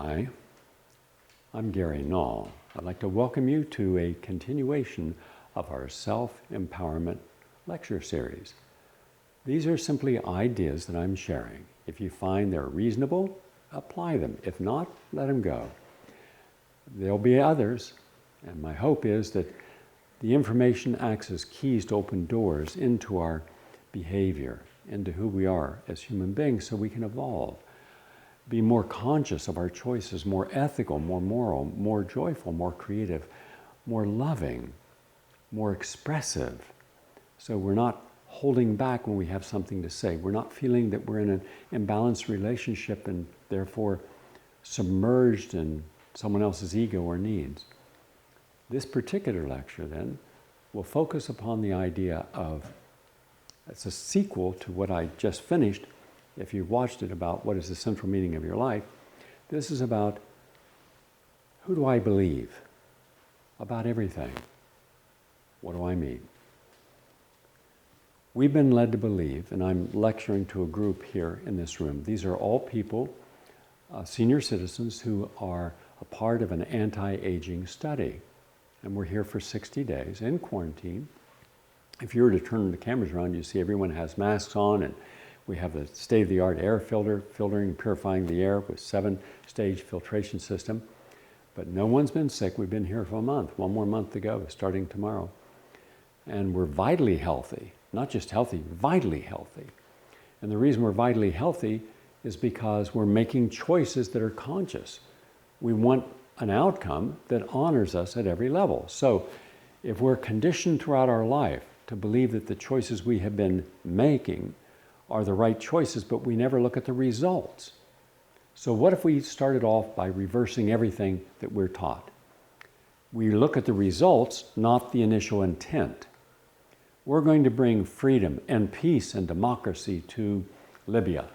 Hi, I'm Gary Null. I'd like to welcome you to a continuation of our self-empowerment lecture series. These are simply ideas that I'm sharing. If you find they're reasonable, apply them. If not, let them go. There'll be others, and my hope is that the information acts as keys to open doors into our behavior, into who we are as human beings so we can evolve. Be more conscious of our choices, more ethical, more moral, more joyful, more creative, more loving, more expressive. So we're not holding back when we have something to say. We're not feeling that we're in an imbalanced relationship and therefore submerged in someone else's ego or needs. This particular lecture then will focus upon the idea of, it's a sequel to what I just finished. If you've watched it, about what is the central meaning of your life, this is about who do I believe about everything? What do I mean? We've been led to believe, and I'm lecturing to a group here in this room. These are all people, senior citizens who are a part of an anti-aging study. And we're here for 60 days in quarantine. If you were to turn the cameras around, you see everyone has masks on, and we have the state-of-the-art air filtering and purifying the air with 7-stage filtration system. But no one's been sick. We've been here for a month, one more month to go, starting tomorrow. And we're vitally healthy, not just healthy, vitally healthy. And the reason we're vitally healthy is because we're making choices that are conscious. We want an outcome that honors us at every level. So if we're conditioned throughout our life to believe that the choices we have been making are the right choices, but we never look at the results. So what if we started off by reversing everything that we're taught? We look at the results, not the initial intent. We're going to bring freedom and peace and democracy to Libya.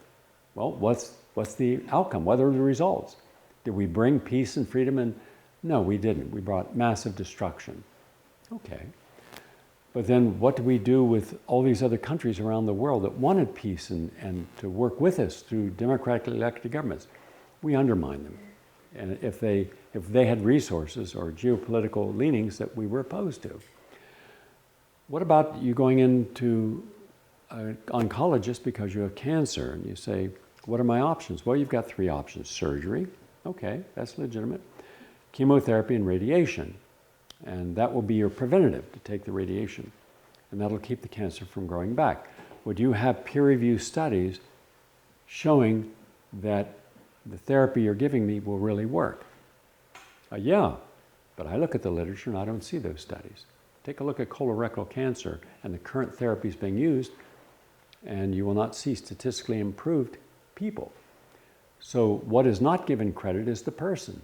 Well, what's the outcome? What are the results? Did we bring peace and freedom? And no, we didn't. We brought massive destruction. Okay. But then what do we do with all these other countries around the world that wanted peace and to work with us through democratically elected governments? We undermine them. And if they had resources or geopolitical leanings that we were opposed to. What about you going into an oncologist because you have cancer and you say, what are my options? Well, you've got 3 options. Surgery, okay, that's legitimate. Chemotherapy and radiation. And that will be your preventative, to take the radiation. And that'll keep the cancer from growing back. Would you have peer-reviewed studies showing that the therapy you're giving me will really work? Yeah, but I look at the literature and I don't see those studies. Take a look at colorectal cancer and the current therapies being used, and you will not see statistically improved people. So what is not given credit is the person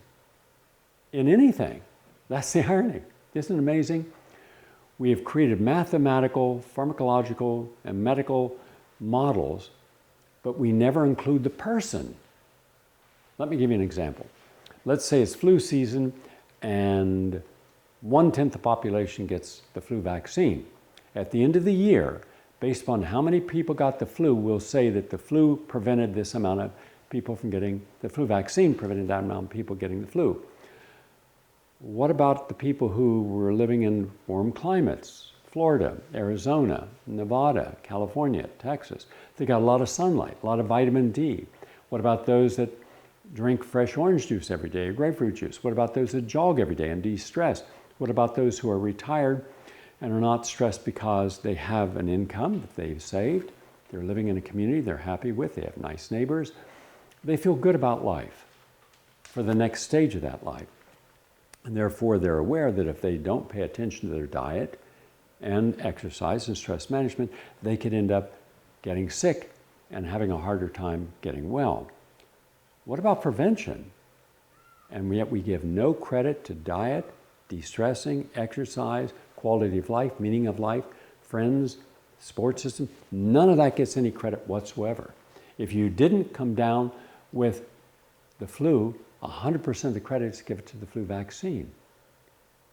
in anything. That's the irony. Isn't it amazing? We have created mathematical, pharmacological, and medical models, but we never include the person. Let me give you an example. Let's say it's flu season and 1/10 of the population gets the flu vaccine. At the end of the year, based upon how many people got the flu, we'll say that the flu prevented this amount of people from getting, the flu vaccine prevented that amount of people getting the flu. What about the people who were living in warm climates? Florida, Arizona, Nevada, California, Texas. They got a lot of sunlight, a lot of vitamin D. What about those that drink fresh orange juice every day, or grapefruit juice? What about those that jog every day and de-stress? What about those who are retired and are not stressed because they have an income that they've saved? They're living in a community they're happy with, they have nice neighbors. They feel good about life for the next stage of that life. And therefore, they're aware that if they don't pay attention to their diet and exercise and stress management, they could end up getting sick and having a harder time getting well. What about prevention? And yet we give no credit to diet, de-stressing, exercise, quality of life, meaning of life, friends, sports system. None of that gets any credit whatsoever. If you didn't come down with the flu, 100% of the credit is given to the flu vaccine.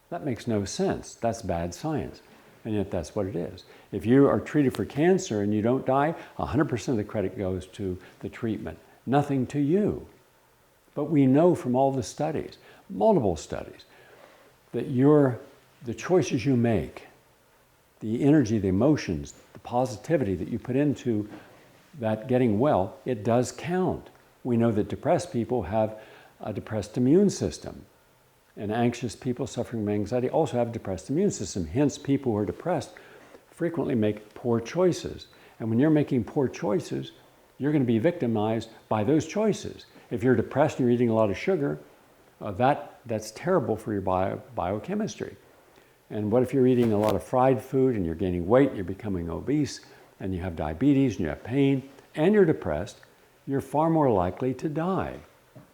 That makes no sense. That's bad science. And yet that's what it is. If you are treated for cancer and you don't die, 100% of the credit goes to the treatment. Nothing to you. But we know from all the studies, multiple studies, that the choices you make, the energy, the emotions, the positivity that you put into that getting well, it does count. We know that depressed people have a depressed immune system, and anxious people suffering from anxiety also have a depressed immune system. Hence, people who are depressed frequently make poor choices. And when you're making poor choices, you're going to be victimized by those choices. If you're depressed and you're eating a lot of sugar, that's terrible for your biochemistry. And what if you're eating a lot of fried food and you're gaining weight, and you're becoming obese, and you have diabetes, and you have pain, and you're depressed? You're far more likely to die.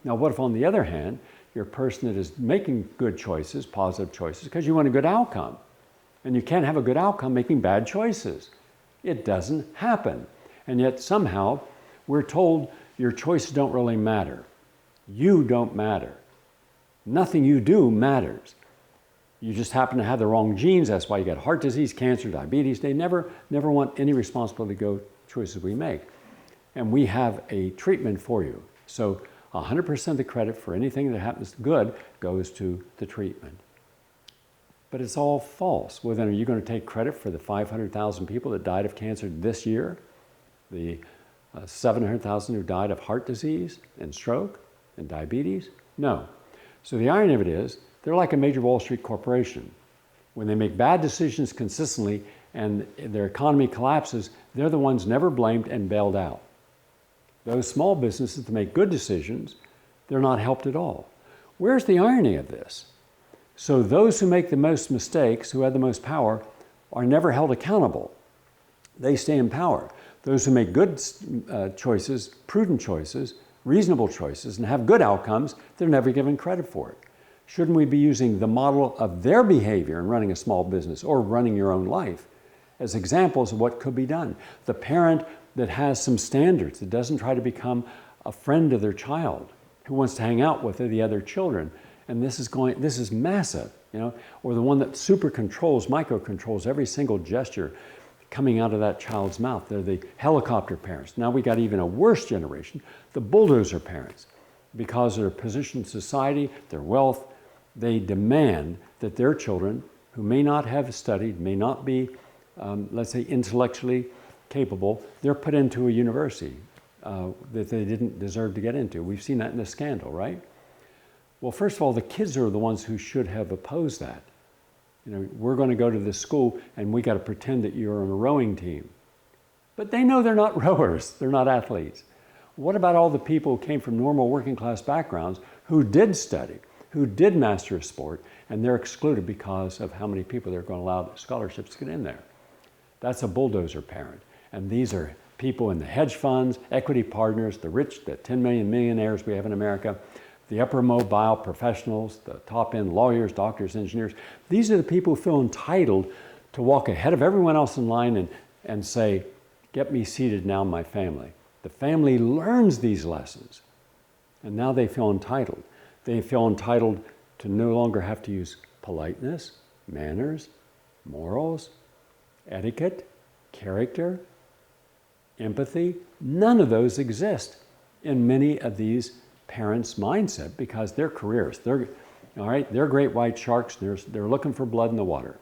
Now, what if, on the other hand, you're a person that is making good choices, positive choices, because you want a good outcome? And you can't have a good outcome making bad choices. It doesn't happen. And yet somehow we're told your choices don't really matter. You don't matter. Nothing you do matters. You just happen to have the wrong genes. That's why you got heart disease, cancer, diabetes. They never want any responsibility to go choices we make. And we have a treatment for you. So 100% of the credit for anything that happens good goes to the treatment. But it's all false. Well, then, are you going to take credit for the 500,000 people that died of cancer this year? The 700,000 who died of heart disease and stroke and diabetes? No. So the irony of it is, they're like a major Wall Street corporation. When they make bad decisions consistently and their economy collapses, they're the ones never blamed and bailed out. Those small businesses that make good decisions, they're not helped at all. Where's the irony of this? So those who make the most mistakes, who have the most power, are never held accountable. They stay in power. Those who make good choices, prudent choices, reasonable choices, and have good outcomes, they're never given credit for it. Shouldn't we be using the model of their behavior in running a small business or running your own life as examples of what could be done? The parent that has some standards, that doesn't try to become a friend of their child, who wants to hang out with the other children, and this is massive, or the one that super controls, micro controls every single gesture coming out of that child's mouth. They're the helicopter parents. Now we got even a worse generation, the bulldozer parents. Because of their position in society, their wealth, they demand that their children, who may not have studied, may not be, let's say, intellectually capable, they're put into a university that they didn't deserve to get into. We've seen that in the scandal, right? Well, first of all, the kids are the ones who should have opposed that. We're going to go to this school and we got to pretend that you're on a rowing team. But they know they're not rowers, they're not athletes. What about all the people who came from normal working class backgrounds who did study, who did master a sport, and they're excluded because of how many people they're going to allow scholarships to get in there? That's a bulldozer parent. And these are people in the hedge funds, equity partners, the rich, the 10 million millionaires we have in America, the upper mobile professionals, the top end lawyers, doctors, engineers. These are the people who feel entitled to walk ahead of everyone else in line and say, get me seated now in my family. The family learns these lessons, and now they feel entitled. They feel entitled to no longer have to use politeness, manners, morals, etiquette, character, empathy. None of those exist in many of these parents' mindset because they're careers. They're great white sharks. They're looking for blood in the water.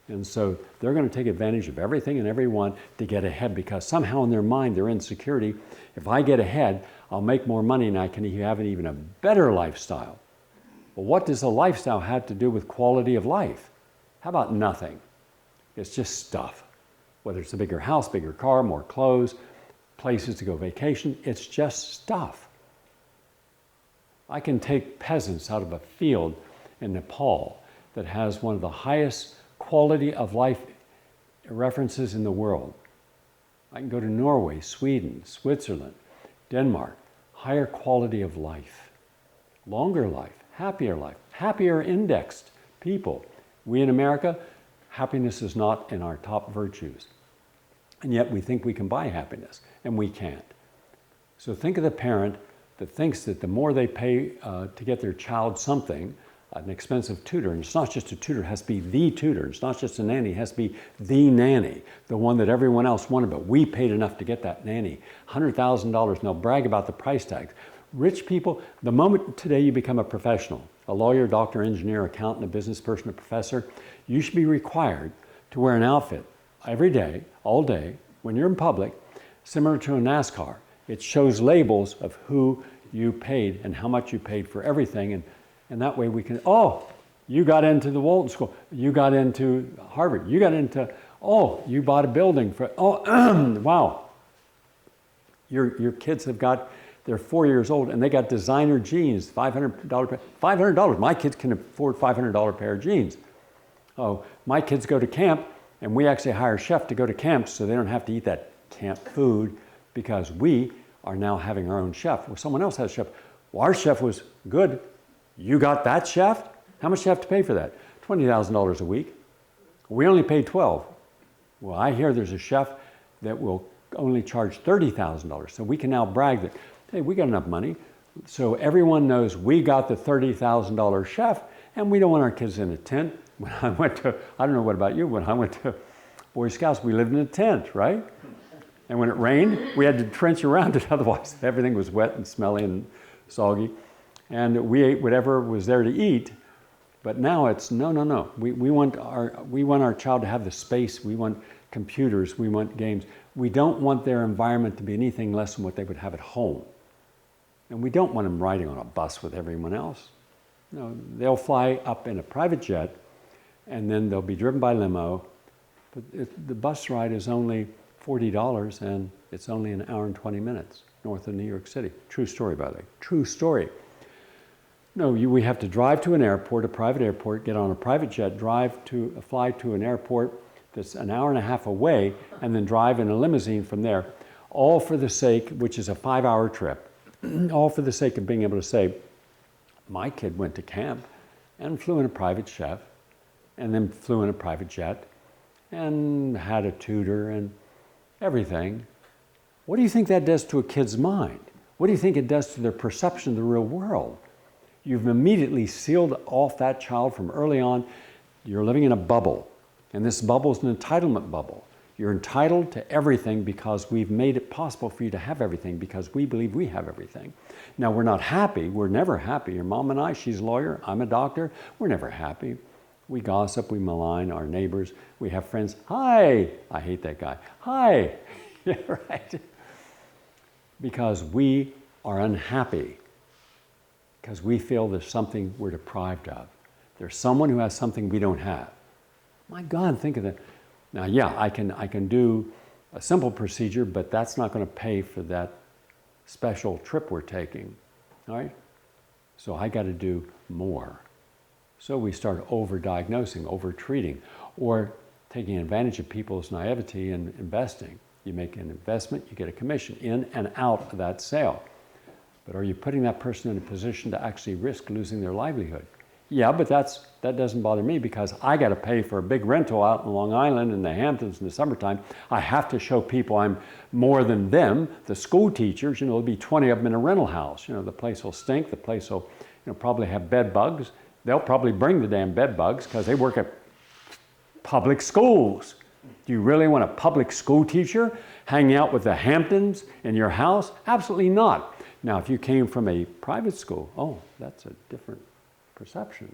And so they're going to take advantage of everything and everyone to get ahead because somehow in their mind, their insecurity, if I get ahead, I'll make more money and I can have even a better lifestyle. Well, what does a lifestyle have to do with quality of life? How about nothing? It's just stuff. Whether it's a bigger house, bigger car, more clothes, places to go vacation, it's just stuff. I can take peasants out of a field in Nepal that has one of the highest quality of life references in the world. I can go to Norway, Sweden, Switzerland, Denmark. Higher quality of life, longer life, happier indexed people. We in America, happiness is not in our top virtues. And yet we think we can buy happiness, and we can't. So think of the parent that thinks that the more they pay to get their child something, an expensive tutor, and it's not just a tutor, it has to be the tutor. It's not just a nanny, it has to be the nanny, the one that everyone else wanted, but we paid enough to get that nanny. $100,000, and they'll brag about the price tags. Rich people, the moment today you become a professional, a lawyer, doctor, engineer, accountant, a business person, a professor, you should be required to wear an outfit every day, all day, when you're in public, similar to a NASCAR. It shows labels of who you paid and how much you paid for everything. And that way we can, oh, you got into the Walton School, you got into Harvard, you got into, oh, you bought a building for, oh, wow. Your kids have got, they're 4 years old and they got designer jeans, $500, $500. My kids can afford $500 pair of jeans. Oh, my kids go to camp and we actually hire a chef to go to camp so they don't have to eat that camp food because we are now having our own chef. Well, someone else has a chef. Well, our chef was good. You got that chef? How much do you have to pay for that? $20,000 a week. We only paid $12,000. Well, I hear there's a chef that will only charge $30,000. So we can now brag that, hey, we got enough money. So everyone knows we got the $30,000 chef and we don't want our kids in a tent. When I went to, I don't know what about you, when I went to Boy Scouts, we lived in a tent, right? And when it rained, we had to trench around it, otherwise everything was wet and smelly and soggy. And we ate whatever was there to eat. But now it's no. We want our child to have the space. We want computers. We want games. We don't want their environment to be anything less than what they would have at home. And we don't want them riding on a bus with everyone else. No, they'll fly up in a private jet, and then they'll be driven by limo. But the bus ride is only $40, and it's only an hour and 20 minutes north of New York City. True story, by the way. True story. No, we have to drive to an airport, a private airport, get on a private jet, fly to an airport that's an hour and a half away, and then drive in a limousine from there, all for the sake, which is a 5-hour trip, all for the sake of being able to say, my kid went to camp and flew in a private chef, and then flew in a private jet, and had a tutor and everything. What do you think that does to a kid's mind? What do you think it does to their perception of the real world? You've immediately sealed off that child from early on. You're living in a bubble, and this bubble is an entitlement bubble. You're entitled to everything because we've made it possible for you to have everything because we believe we have everything. Now, we're not happy. We're never happy. Your mom and I, she's a lawyer, I'm a doctor. We're never happy. We gossip, we malign our neighbors. We have friends. Hi, I hate that guy. Hi, yeah, right. Because we are unhappy. Because we feel there's something we're deprived of. There's someone who has something we don't have. My God, think of that. Now, yeah, I can do a simple procedure, but that's not going to pay for that special trip we're taking, all right? So I got to do more. So we start over-diagnosing, over-treating, or taking advantage of people's naivety and investing. You make an investment, you get a commission in and out of that sale. But are you putting that person in a position to actually risk losing their livelihood? Yeah, but that doesn't bother me because I got to pay for a big rental out in Long Island in the Hamptons in the summertime. I have to show people I'm more than them. The school teachers, there'll be 20 of them in a rental house. The place will stink. The place will, probably have bed bugs. They'll probably bring the damn bed bugs because they work at public schools. Do you really want a public school teacher hanging out with the Hamptons in your house? Absolutely not. Now, if you came from a private school, oh, that's a different perception.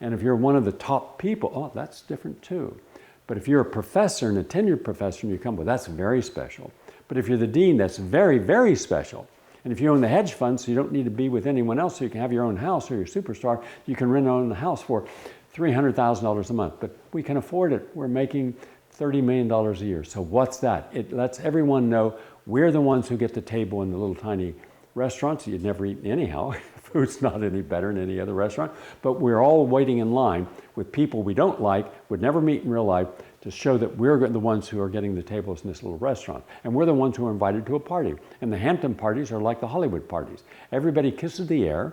And if you're one of the top people, oh, that's different too. But if you're a professor and a tenured professor and you come, well, that's very special. But if you're the dean, that's very, very special. And if you own the hedge fund, so you don't need to be with anyone else, so you can have your own house or your superstar, you can rent on the house for $300,000 a month. But we can afford it. We're making $30 million a year. So what's that? It lets everyone know we're the ones who get the table in the little tiny restaurants you'd never eat anyhow. Food's not any better than any other restaurant. But we're all waiting in line with people we don't like, would never meet in real life, to show that we're the ones who are getting the tables in this little restaurant. And we're the ones who are invited to a party. And the Hampton parties are like the Hollywood parties. Everybody kisses the air,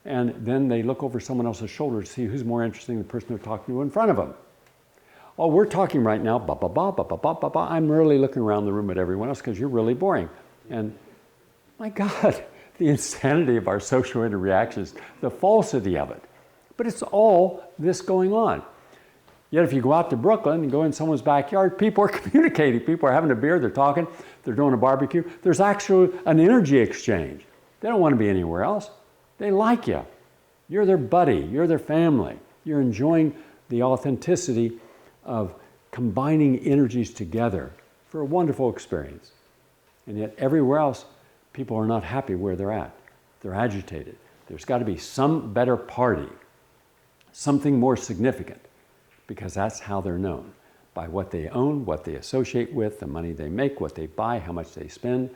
and then they look over someone else's shoulder to see who's more interesting than the person they're talking to in front of them. Oh, we're talking right now, ba ba ba ba ba ba ba ba. I'm really looking around the room at everyone else because you're really boring. And my God, the insanity of our social interactions, the falsity of it. But it's all this going on. Yet if you go out to Brooklyn and go in someone's backyard, people are communicating. People are having a beer, they're talking, they're doing a barbecue. There's actually an energy exchange. They don't want to be anywhere else. They like you. You're their buddy. You're their family. You're enjoying the authenticity of combining energies together for a wonderful experience. And yet everywhere else, people are not happy where they're at. They're agitated. There's got to be some better party, something more significant, because that's how they're known, by what they own, what they associate with, the money they make, what they buy, how much they spend.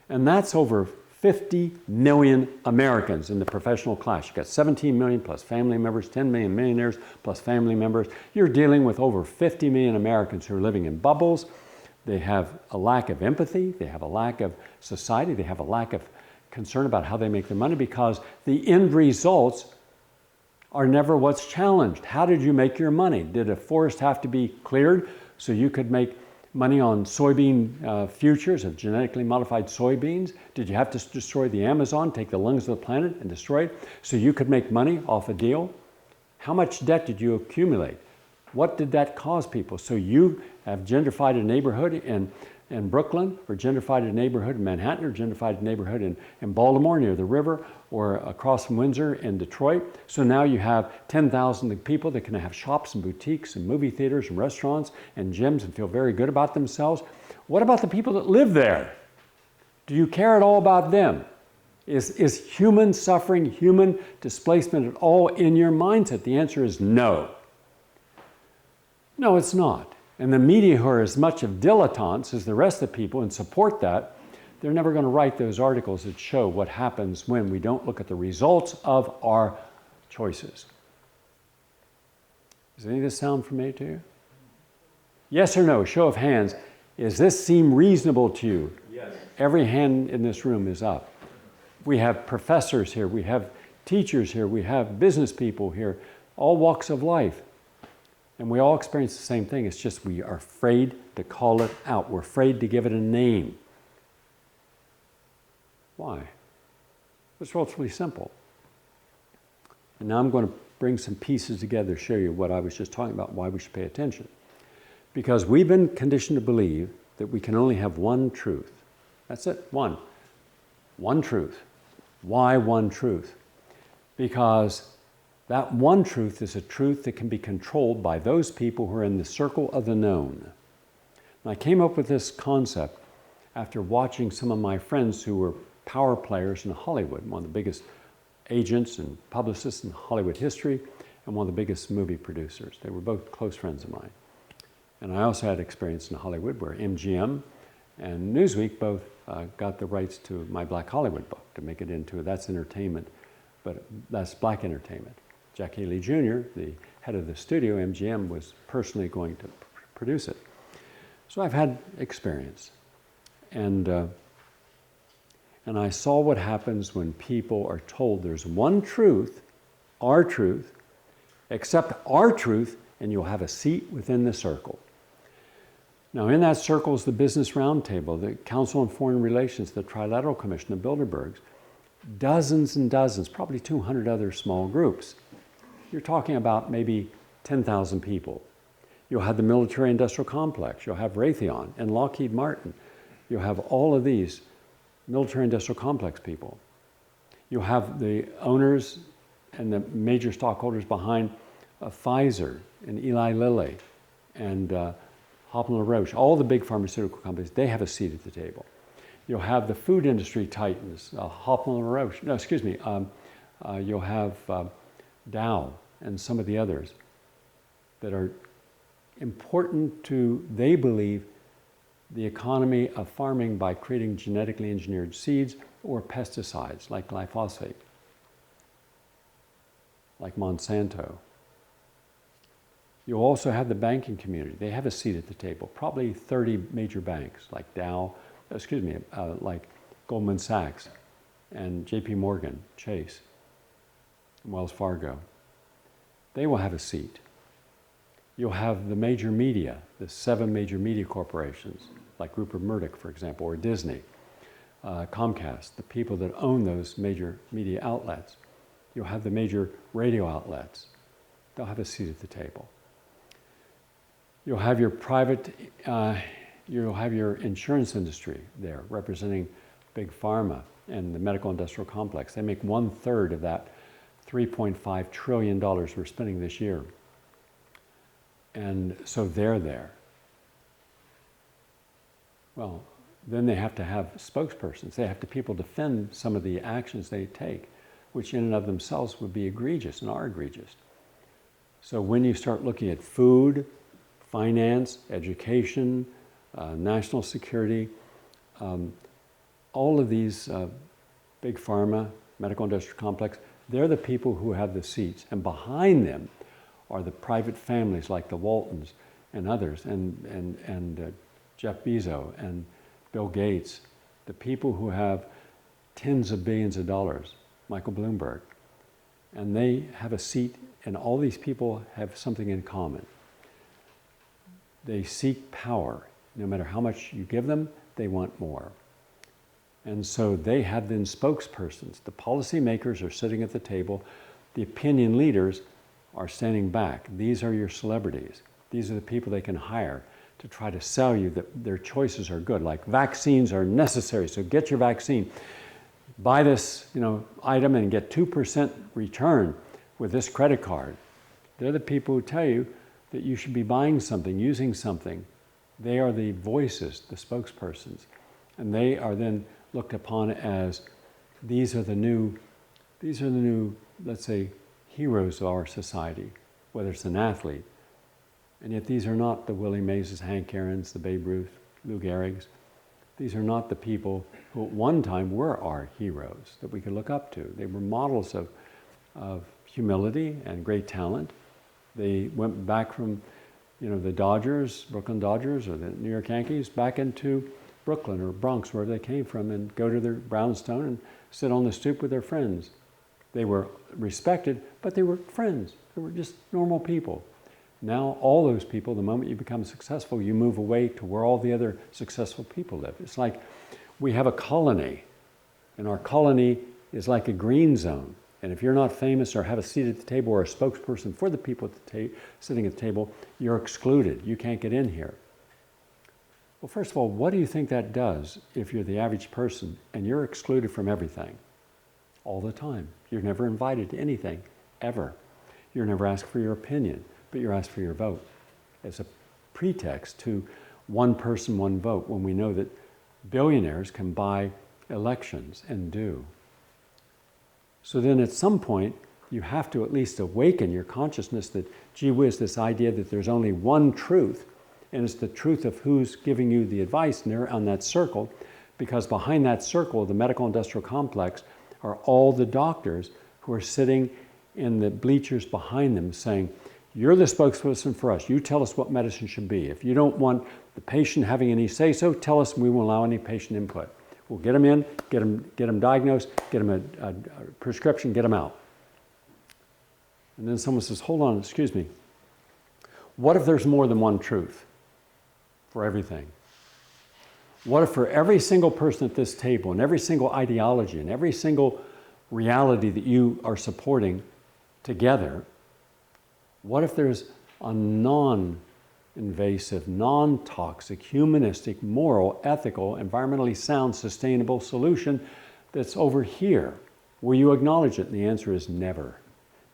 And that's over 50 million Americans in the professional class. You've got 17 million plus family members, 10 million millionaires plus family members. You're dealing with over 50 million Americans who are living in bubbles. They have a lack of empathy. They have a lack of society. They have a lack of concern about how they make their money, because the end results are never what's challenged. How did you make your money? Did a forest have to be cleared so you could make money on soybean futures of genetically modified soybeans? Did you have to destroy the Amazon, take the lungs of the planet and destroy it so you could make money off a deal? How much debt did you accumulate? What did that cause people? So you have gentrified a neighborhood in Brooklyn, or gentrified a neighborhood in Manhattan, or gentrified a neighborhood in Baltimore near the river, or across from Windsor in Detroit. So now you have 10,000 people that can have shops and boutiques and movie theaters and restaurants and gyms and feel very good about themselves. What about the people that live there? Do you care at all about them? Is human suffering, human displacement at all in your mindset? The answer is no. No, it's not. And the media, who are as much of dilettantes as the rest of the people and support that, they're never going to write those articles that show what happens when we don't look at the results of our choices. Does any of this sound familiar to you? Yes or no? Show of hands. Does this seem reasonable to you? Yes. Every hand in this room is up. We have professors here. We have teachers here. We have business people here. All walks of life. And we all experience the same thing. It's just we are afraid to call it out. We're afraid to give it a name. Why? It's relatively simple. And now I'm going to bring some pieces together to show you what I was just talking about, why we should pay attention. Because we've been conditioned to believe that we can only have one truth. That's it, one. One truth. Why one truth? Because that one truth is a truth that can be controlled by those people who are in the circle of the known. And I came up with this concept after watching some of my friends who were power players in Hollywood, one of the biggest agents and publicists in Hollywood history, and one of the biggest movie producers. They were both close friends of mine. And I also had experience in Hollywood where MGM and Newsweek both got the rights to my Black Hollywood book to make it into, that's entertainment, but that's black entertainment. Jack Haley Jr., the head of the studio, MGM, was personally going to produce it. So I've had experience. And I saw what happens when people are told there's one truth, our truth, accept our truth, and you'll have a seat within the circle. Now in that circle is the Business Roundtable, the Council on Foreign Relations, the Trilateral Commission, the Bilderbergs, dozens and dozens, probably 200 other small groups. You're talking about maybe 10,000 people. You'll have the military-industrial complex. You'll have Raytheon and Lockheed Martin. You'll have all of these military-industrial complex people. You'll have the owners and the major stockholders behind Pfizer and Eli Lilly and Hoffmann-La Roche, all the big pharmaceutical companies, they have a seat at the table. You'll have the food industry titans, Hoffmann-La Roche, no, excuse me, you'll have Dow and some of the others that are important to, they believe, the economy of farming by creating genetically engineered seeds or pesticides like glyphosate, like Monsanto. You'll also have the banking community. They have a seat at the table, probably 30 major banks like like Goldman Sachs and JP Morgan, Chase, and Wells Fargo. They will have a seat. You'll have the major media, the 7 major media corporations, like Rupert Murdoch, for example, or Disney, Comcast, the people that own those major media outlets. You'll have the major radio outlets. They'll have a seat at the table. You'll have your private, you'll have your insurance industry there, representing big pharma and the medical industrial complex. They make 1/3 of that $3.5 trillion we're spending this year. And so they're there. Well, then they have to have spokespersons. They have to people defend some of the actions they take, which in and of themselves would be egregious and are egregious. So when you start looking at food, finance, education, national security, all of these big pharma, medical industrial complex, they're the people who have the seats. And behind them are the private families like the Waltons and others, and Jeff Bezos and Bill Gates, the people who have tens of billions of dollars, Michael Bloomberg. And they have a seat, and all these people have something in common. They seek power. No matter how much you give them, they want more. And so they have then spokespersons. The policymakers are sitting at the table. The opinion leaders are standing back. These are your celebrities. These are the people they can hire to try to sell you that their choices are good. Like vaccines are necessary, so get your vaccine. Buy this, item and get 2% return with this credit card. They're the people who tell you that you should be buying something, using something. They are the voices, the spokespersons. And they are then looked upon as these are the new, let's say, heroes of our society, whether it's an athlete. And yet these are not the Willie Mays, Hank Aaron's, the Babe Ruth, Lou Gehrig's. These are not the people who at one time were our heroes that we could look up to. They were models of humility and great talent. They went back from, the Dodgers, Brooklyn Dodgers, or the New York Yankees, back into Brooklyn or Bronx, wherever they came from, and go to their brownstone and sit on the stoop with their friends. They were respected, but they were friends. They were just normal people. Now, all those people, the moment you become successful, you move away to where all the other successful people live. It's like we have a colony, and our colony is like a green zone. And if you're not famous or have a seat at the table or a spokesperson for the people at the sitting at the table, you're excluded. You can't get in here. Well, first of all, what do you think that does if you're the average person and you're excluded from everything all the time? You're never invited to anything, ever. You're never asked for your opinion, but you're asked for your vote as a pretext to one person, one vote, when we know that billionaires can buy elections and do. So then at some point, you have to at least awaken your consciousness that, gee whiz, this idea that there's only one truth, and it's the truth of who's giving you the advice, and they're on that circle, because behind that circle, the medical industrial complex, are all the doctors who are sitting in the bleachers behind them saying, you're the spokesperson for us. You tell us what medicine should be. If you don't want the patient having any say-so, tell us and we won't allow any patient input. We'll get them in, get them diagnosed, get them a prescription, get them out. And then someone says, hold on, excuse me. What if there's more than one truth for everything? What if for every single person at this table and every single ideology and every single reality that you are supporting together, what if there's a non-invasive, non-toxic, humanistic, moral, ethical, environmentally sound, sustainable solution that's over here? Will you acknowledge it? And the answer is never.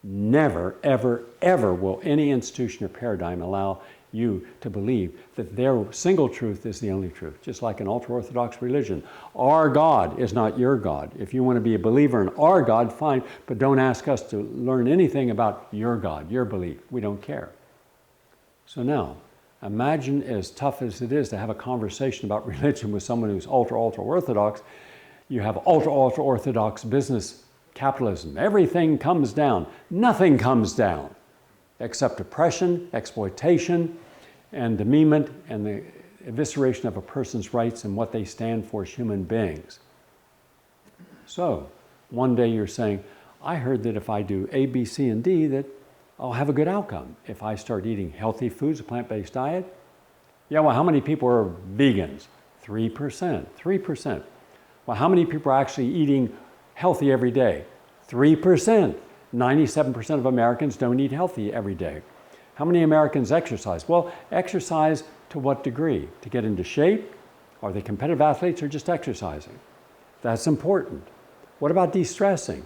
Never, ever, ever will any institution or paradigm allow you to believe that their single truth is the only truth, just like an ultra-Orthodox religion. Our God is not your God. If you want to be a believer in our God, fine, but don't ask us to learn anything about your God, your belief. We don't care. So now, imagine as tough as it is to have a conversation about religion with someone who's ultra-Orthodox. You have ultra-Orthodox business capitalism. Everything comes down. Nothing comes down except oppression, exploitation, and demeanment, and the evisceration of a person's rights and what they stand for as human beings. So, one day you're saying, I heard that if I do A, B, C, and D, that I'll have a good outcome. If I start eating healthy foods, a plant-based diet, yeah, well, how many people are vegans? 3%, 3%. Well, how many people are actually eating healthy every day? 3%. 97% of Americans don't eat healthy every day. How many Americans exercise? Well, exercise to what degree? To get into shape? Are they competitive athletes or just exercising? That's important. What about de-stressing?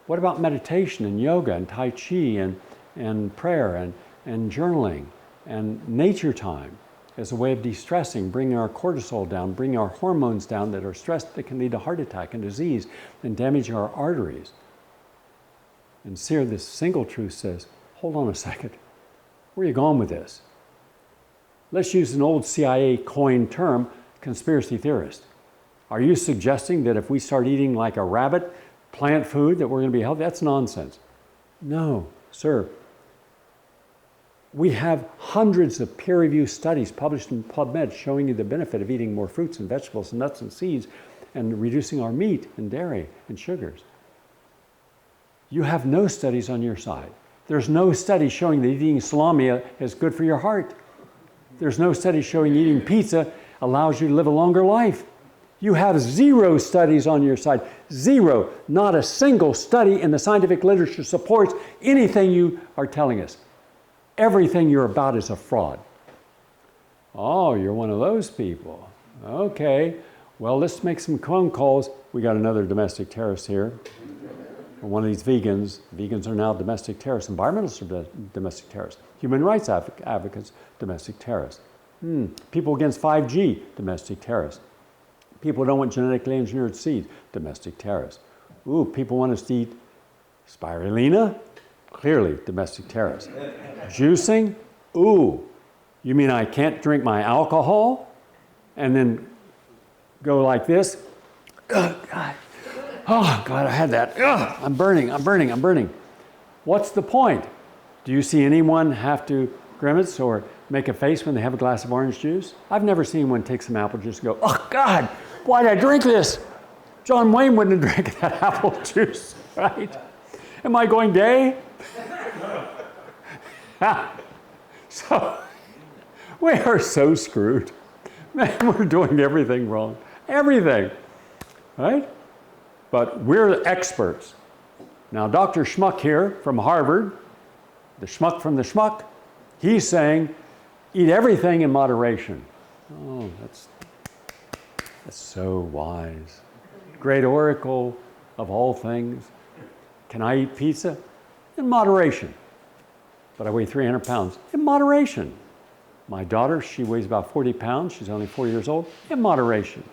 What about meditation and yoga and Tai Chi and prayer and journaling and nature time as a way of de-stressing, bringing our cortisol down, bringing our hormones down that are stressed that can lead to heart attack and disease and damage our arteries? And Seer, this single truth says, hold on a second. Where are you going with this? Let's use an old CIA coined term, conspiracy theorist. Are you suggesting that if we start eating like a rabbit, plant food, that we're going to be healthy? That's nonsense. No, sir. We have hundreds of peer-reviewed studies published in PubMed showing you the benefit of eating more fruits and vegetables and nuts and seeds and reducing our meat and dairy and sugars. You have no studies on your side. There's no study showing that eating salami is good for your heart. There's no study showing eating pizza allows you to live a longer life. You have zero studies on your side. Zero. Not a single study in the scientific literature supports anything you are telling us. Everything you're about is a fraud. Oh, you're one of those people. Okay. Well, let's make some phone calls. We got another domestic terrorist here. One of these vegans. Vegans are now domestic terrorists. Environmentalists are domestic terrorists. Human rights advocates, domestic terrorists. People against 5G, domestic terrorists. People who don't want genetically engineered seeds, domestic terrorists. Ooh, people want us to eat spirulina? Clearly, domestic terrorists. Juicing? Ooh, you mean I can't drink my alcohol and then go like this? Ugh, God. Oh, God, I had that. Ugh, I'm burning. What's the point? Do you see anyone have to grimace or make a face when they have a glass of orange juice? I've never seen one take some apple juice and go, oh, God, why did I drink this? John Wayne wouldn't have drank that apple juice, right? Am I going gay? So, we are so screwed. Man, we're doing everything wrong. Everything, right? But we're the experts. Now, Dr. Schmuck here from Harvard, the schmuck from the schmuck, he's saying, eat everything in moderation. Oh, that's so wise. Great oracle of all things. Can I eat pizza? In moderation. But I weigh 300 pounds. In moderation. My daughter, she weighs about 40 pounds. She's only 4 years old. In moderation.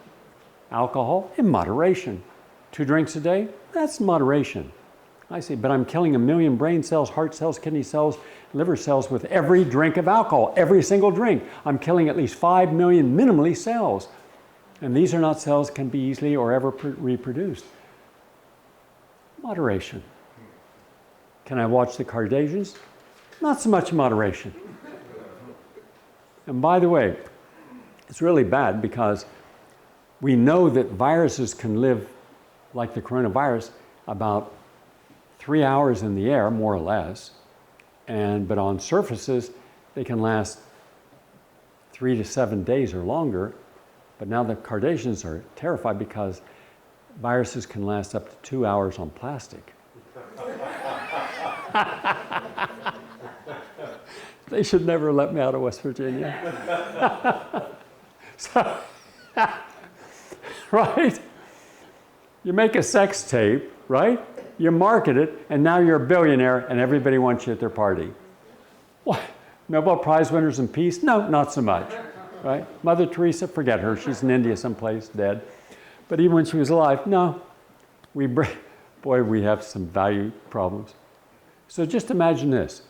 Alcohol? In moderation. 2 drinks a day? That's moderation. I say, but I'm killing 1 million brain cells, heart cells, kidney cells, liver cells with every drink of alcohol, every single drink. I'm killing at least 5 million minimally cells. And these are not cells that can be easily or ever reproduced. Moderation. Can I watch the Kardashians? Not so much moderation. And by the way, it's really bad because we know that viruses can live like the coronavirus about 3 hours in the air, more or less, but on surfaces, they can last 3 to 7 days or longer. But now the Kardashians are terrified because viruses can last up to 2 hours on plastic. They should never let me out of West Virginia. So, right? You make a sex tape, right? You market it, and now you're a billionaire, and everybody wants you at their party. What? Nobel Prize winners in peace? No, not so much, right? Mother Teresa, forget her. She's in India someplace, dead. But even when she was alive, no. Boy, we have some value problems. So just imagine this.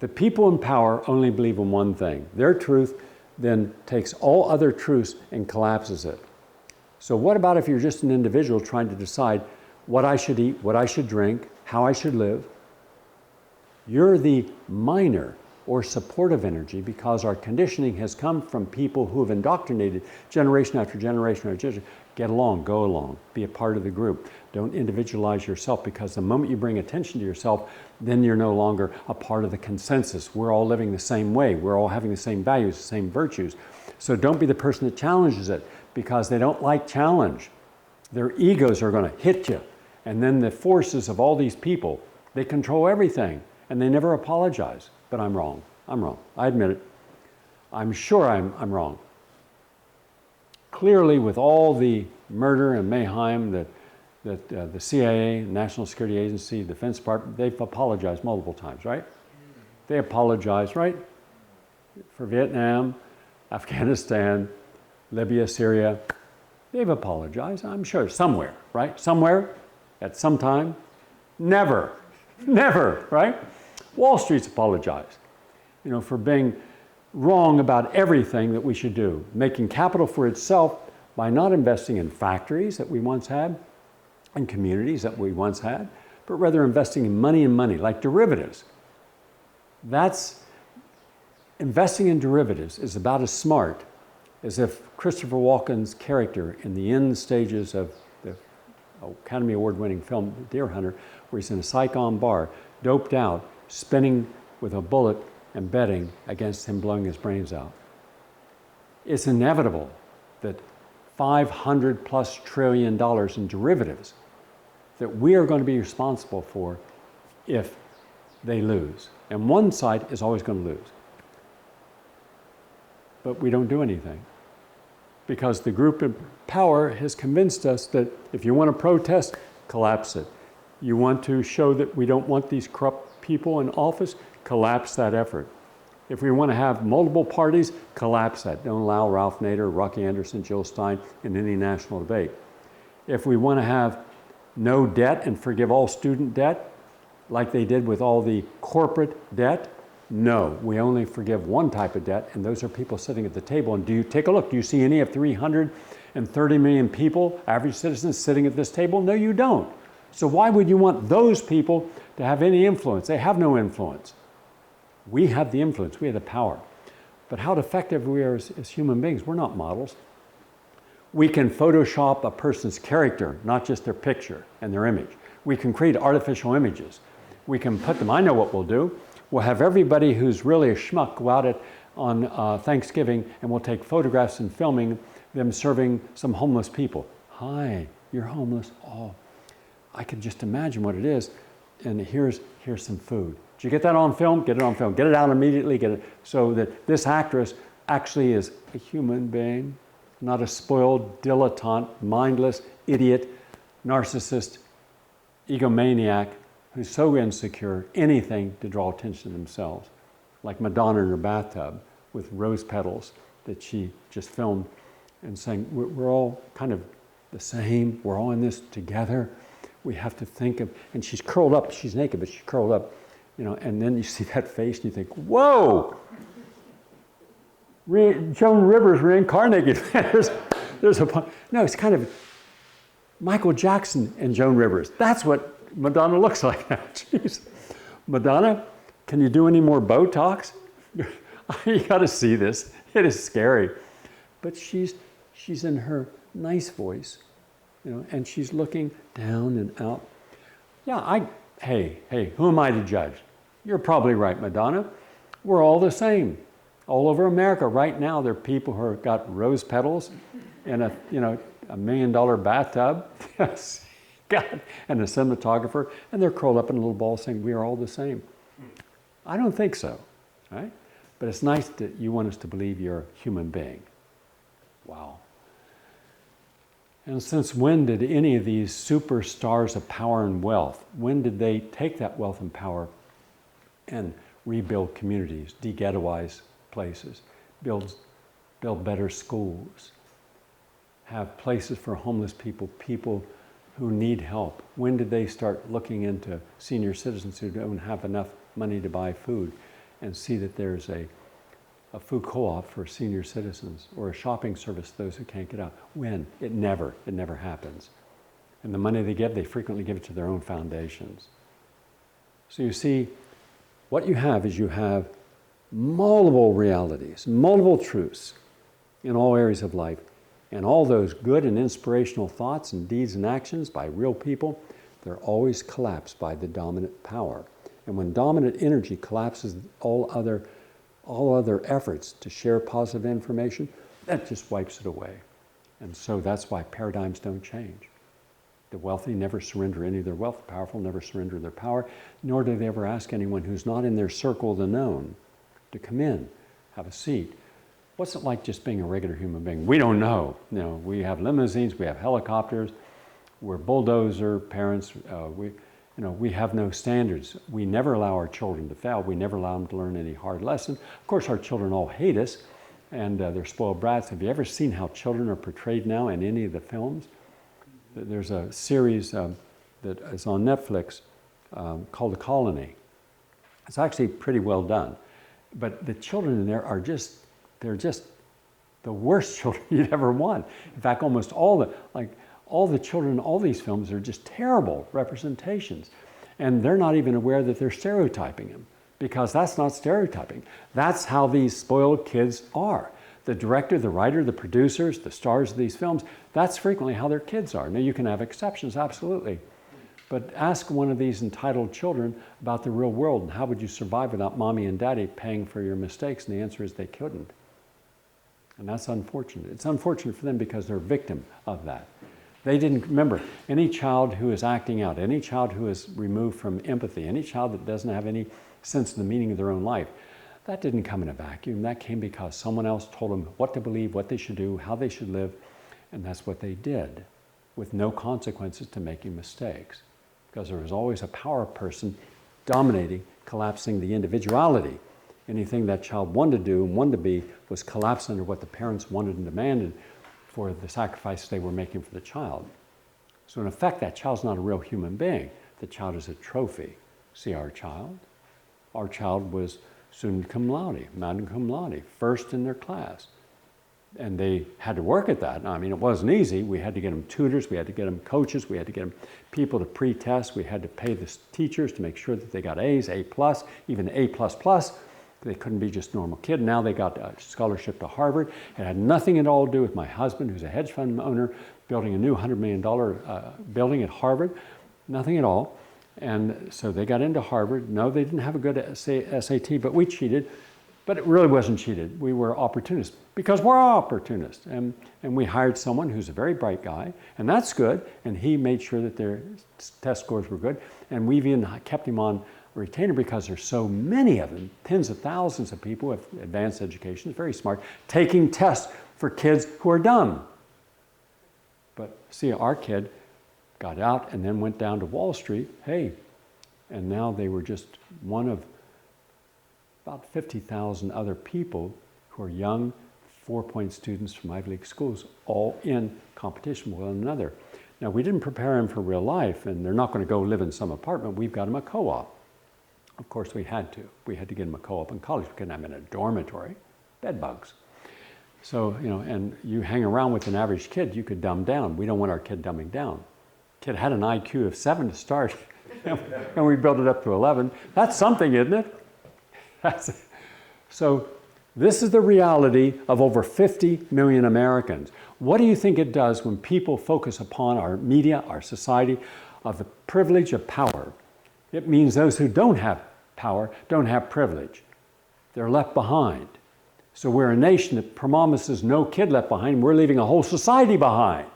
The people in power only believe in one thing. Their truth then takes all other truths and collapses it. So what about if you're just an individual trying to decide what I should eat, what I should drink, how I should live? You're the minor or supportive energy because our conditioning has come from people who have indoctrinated generation after generation after generation. Get along, go along, be a part of the group. Don't individualize yourself because the moment you bring attention to yourself, then you're no longer a part of the consensus. We're all living the same way. We're all having the same values, the same virtues. So don't be the person that challenges it because they don't like challenge. Their egos are going to hit you. And then the forces of all these people, they control everything and they never apologize. But I'm wrong. I'm wrong. I admit it. I'm sure I'm wrong. Clearly, with all the murder and mayhem that the CIA, National Security Agency, Defense Department, they've apologized multiple times, right? They apologized, right? For Vietnam, Afghanistan, Libya, Syria. They've apologized, I'm sure, somewhere, right? Somewhere, at some time. Never, never, right? Wall Street's apologized, for being wrong about everything that we should do, making capital for itself by not investing in factories that we once had, and communities that we once had, but rather investing in money, like derivatives. Investing in derivatives is about as smart as if Christopher Walken's character in the end stages of the Academy Award-winning film Deer Hunter, where he's in a Saigon bar, doped out, spinning with a bullet and betting against him blowing his brains out. It's inevitable that $500+ trillion in derivatives that we are going to be responsible for if they lose. And one side is always going to lose. But we don't do anything because the group in power has convinced us that if you want to protest, collapse it. You want to show that we don't want these corrupt people in office, collapse that effort. If we want to have multiple parties, collapse that. Don't allow Ralph Nader, Rocky Anderson, Jill Stein in any national debate. If we want to have no debt and forgive all student debt, like they did with all the corporate debt, no, we only forgive one type of debt, and those are people sitting at the table. And do you take a look? Do you see any of 330 million people, average citizens, sitting at this table? No, you don't. So why would you want those people to have any influence? They have no influence. We have the influence, we have the power. But how effective we are as human beings, we're not models. We can Photoshop a person's character, not just their picture and their image. We can create artificial images. We can put them, I know what we'll do. We'll have everybody who's really a schmuck go out on Thanksgiving, and we'll take photographs and filming them serving some homeless people. Hi, you're homeless. Oh, I can just imagine what it is. And here's some food. Did you get that on film? Get it on film. Get it out immediately. Get it so that this actress actually is a human being, not a spoiled, dilettante, mindless, idiot, narcissist, egomaniac who's so insecure, anything to draw attention to themselves. Like Madonna in her bathtub with rose petals that she just filmed and saying, we're all kind of the same. We're all in this together. We have to think of, and she's curled up. She's naked, but she's curled up, and then you see that face and you think, whoa! Joan Rivers reincarnated. there's a, no, it's kind of Michael Jackson and Joan Rivers. That's what Madonna looks like now. Jeez. Madonna, can you do any more Botox? You got to see this. It is scary. But she's in her nice voice, and she's looking down and out. Yeah, hey, who am I to judge? You're probably right, Madonna. We're all the same. All over America right now, there are people who have got rose petals in a $1 million bathtub. Yes. God, and a cinematographer, and they're curled up in a little ball saying, we are all the same. I don't think so, right? But it's nice that you want us to believe you're a human being. Wow. And since when did any of these superstars of power and wealth, when did they take that wealth and power and rebuild communities, de-ghettoize places, build better schools, have places for homeless people who need help? When did they start looking into senior citizens who don't have enough money to buy food and see that there's a food co-op for senior citizens or a shopping service for those who can't get out? When? It never happens. And the money they give, they frequently give it to their own foundations. So you see, what you have is you have multiple realities, multiple truths in all areas of life. And all those good and inspirational thoughts and deeds and actions by real people, they're always collapsed by the dominant power. And when dominant energy collapses all other efforts to share positive information, that just wipes it away. And so that's why paradigms don't change. The wealthy never surrender any of their wealth. The powerful never surrender their power, nor do they ever ask anyone who's not in their circle of the known to come in, have a seat, What's it like just being a regular human being? We don't know. You know, we have limousines, we have helicopters, we're bulldozer parents. We have no standards. We never allow our children to fail. We never allow them to learn any hard lesson. Of course, our children all hate us, and they're spoiled brats. Have you ever seen how children are portrayed now in any of the films? There's a series that is on Netflix called The Colony. It's actually pretty well done. But the children in there are they're just the worst children you'd ever want. In fact, almost all the children in all these films are just terrible representations. And they're not even aware that they're stereotyping them, because that's not stereotyping. That's how these spoiled kids are. The director, the writer, the producers, the stars of these films, that's frequently how their kids are. Now, you can have exceptions, absolutely. But ask one of these entitled children about the real world and how would you survive without mommy and daddy paying for your mistakes? And the answer is they couldn't. And that's unfortunate. It's unfortunate for them because they're a victim of that. They didn't, remember, any child who is acting out, any child who is removed from empathy, any child that doesn't have any sense of the meaning of their own life, that didn't come in a vacuum. That came because someone else told them what to believe, what they should do, how they should live, and that's what they did, with no consequences to making mistakes. Because there was always a power person dominating, collapsing the individuality. Anything that child wanted to do and wanted to be was collapsed under what the parents wanted and demanded for the sacrifice they were making for the child. So in effect, that child's not a real human being. The child is a trophy. See our child? Our child was summa cum laude, magna cum laude, first in their class. And they had to work at that. I mean, it wasn't easy. We had to get them tutors, we had to get them coaches, we had to get them people to pre-test, we had to pay the teachers to make sure that they got A's, A+, even A++. They couldn't be just a normal kid. Now they got a scholarship to Harvard. It had nothing at all to do with my husband, who's a hedge fund owner, building a new $100 million building at Harvard. Nothing at all. And so they got into Harvard. No, they didn't have a good SAT, but we cheated. But it really wasn't cheated. We were opportunists because we're opportunists. And we hired someone who's a very bright guy, and that's good. And he made sure that their test scores were good. And we've even kept him on retainer because there's so many of them, tens of thousands of people with advanced education, very smart, taking tests for kids who are dumb. But see, our kid got out and then went down to Wall Street, hey, and now they were just one of about 50,000 other people who are young, 4-point students from Ivy League schools, all in competition with one another. Now, we didn't prepare them for real life, and they're not going to go live in some apartment. We've got them a co-op. Of course, we had to. We had to get them a co-op in college. We couldn't have them in a dormitory. Bed bugs. So, and you hang around with an average kid, you could dumb down. We don't want our kid dumbing down. Kid had an IQ of 7 to start, and we built it up to 11. That's something, isn't it? So this is the reality of over 50 million Americans. What do you think it does when people focus upon our media, our society, of the privilege of power? It means those who don't have power don't have privilege. They're left behind. So we're a nation that promises no kid left behind. We're leaving a whole society behind.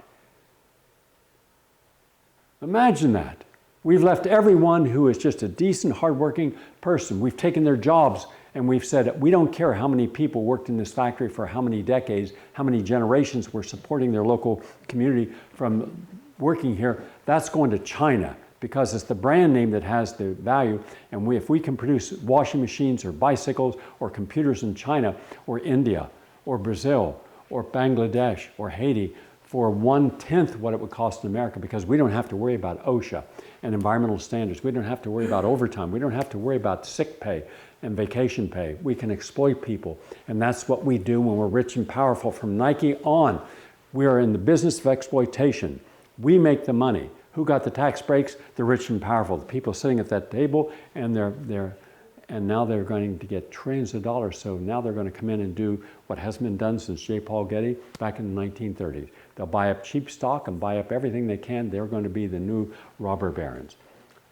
Imagine that. We've left everyone who is just a decent, hardworking person. We've taken their jobs and we've said, we don't care how many people worked in this factory for how many decades, how many generations were supporting their local community from working here. That's going to China because it's the brand name that has the value. And if we can produce washing machines or bicycles or computers in China or India or Brazil or Bangladesh or Haiti for 1/10 what it would cost in America, because we don't have to worry about OSHA and environmental standards. We don't have to worry about overtime. We don't have to worry about sick pay and vacation pay. We can exploit people. And that's what we do when we're rich and powerful. From Nike on, we are in the business of exploitation. We make the money. Who got the tax breaks? The rich and powerful. The people sitting at that table, and now they're going to get trillions of dollars. So now they're going to come in and do what hasn't been done since J. Paul Getty back in the 1930s. They'll buy up cheap stock and buy up everything they can. They're going to be the new robber barons.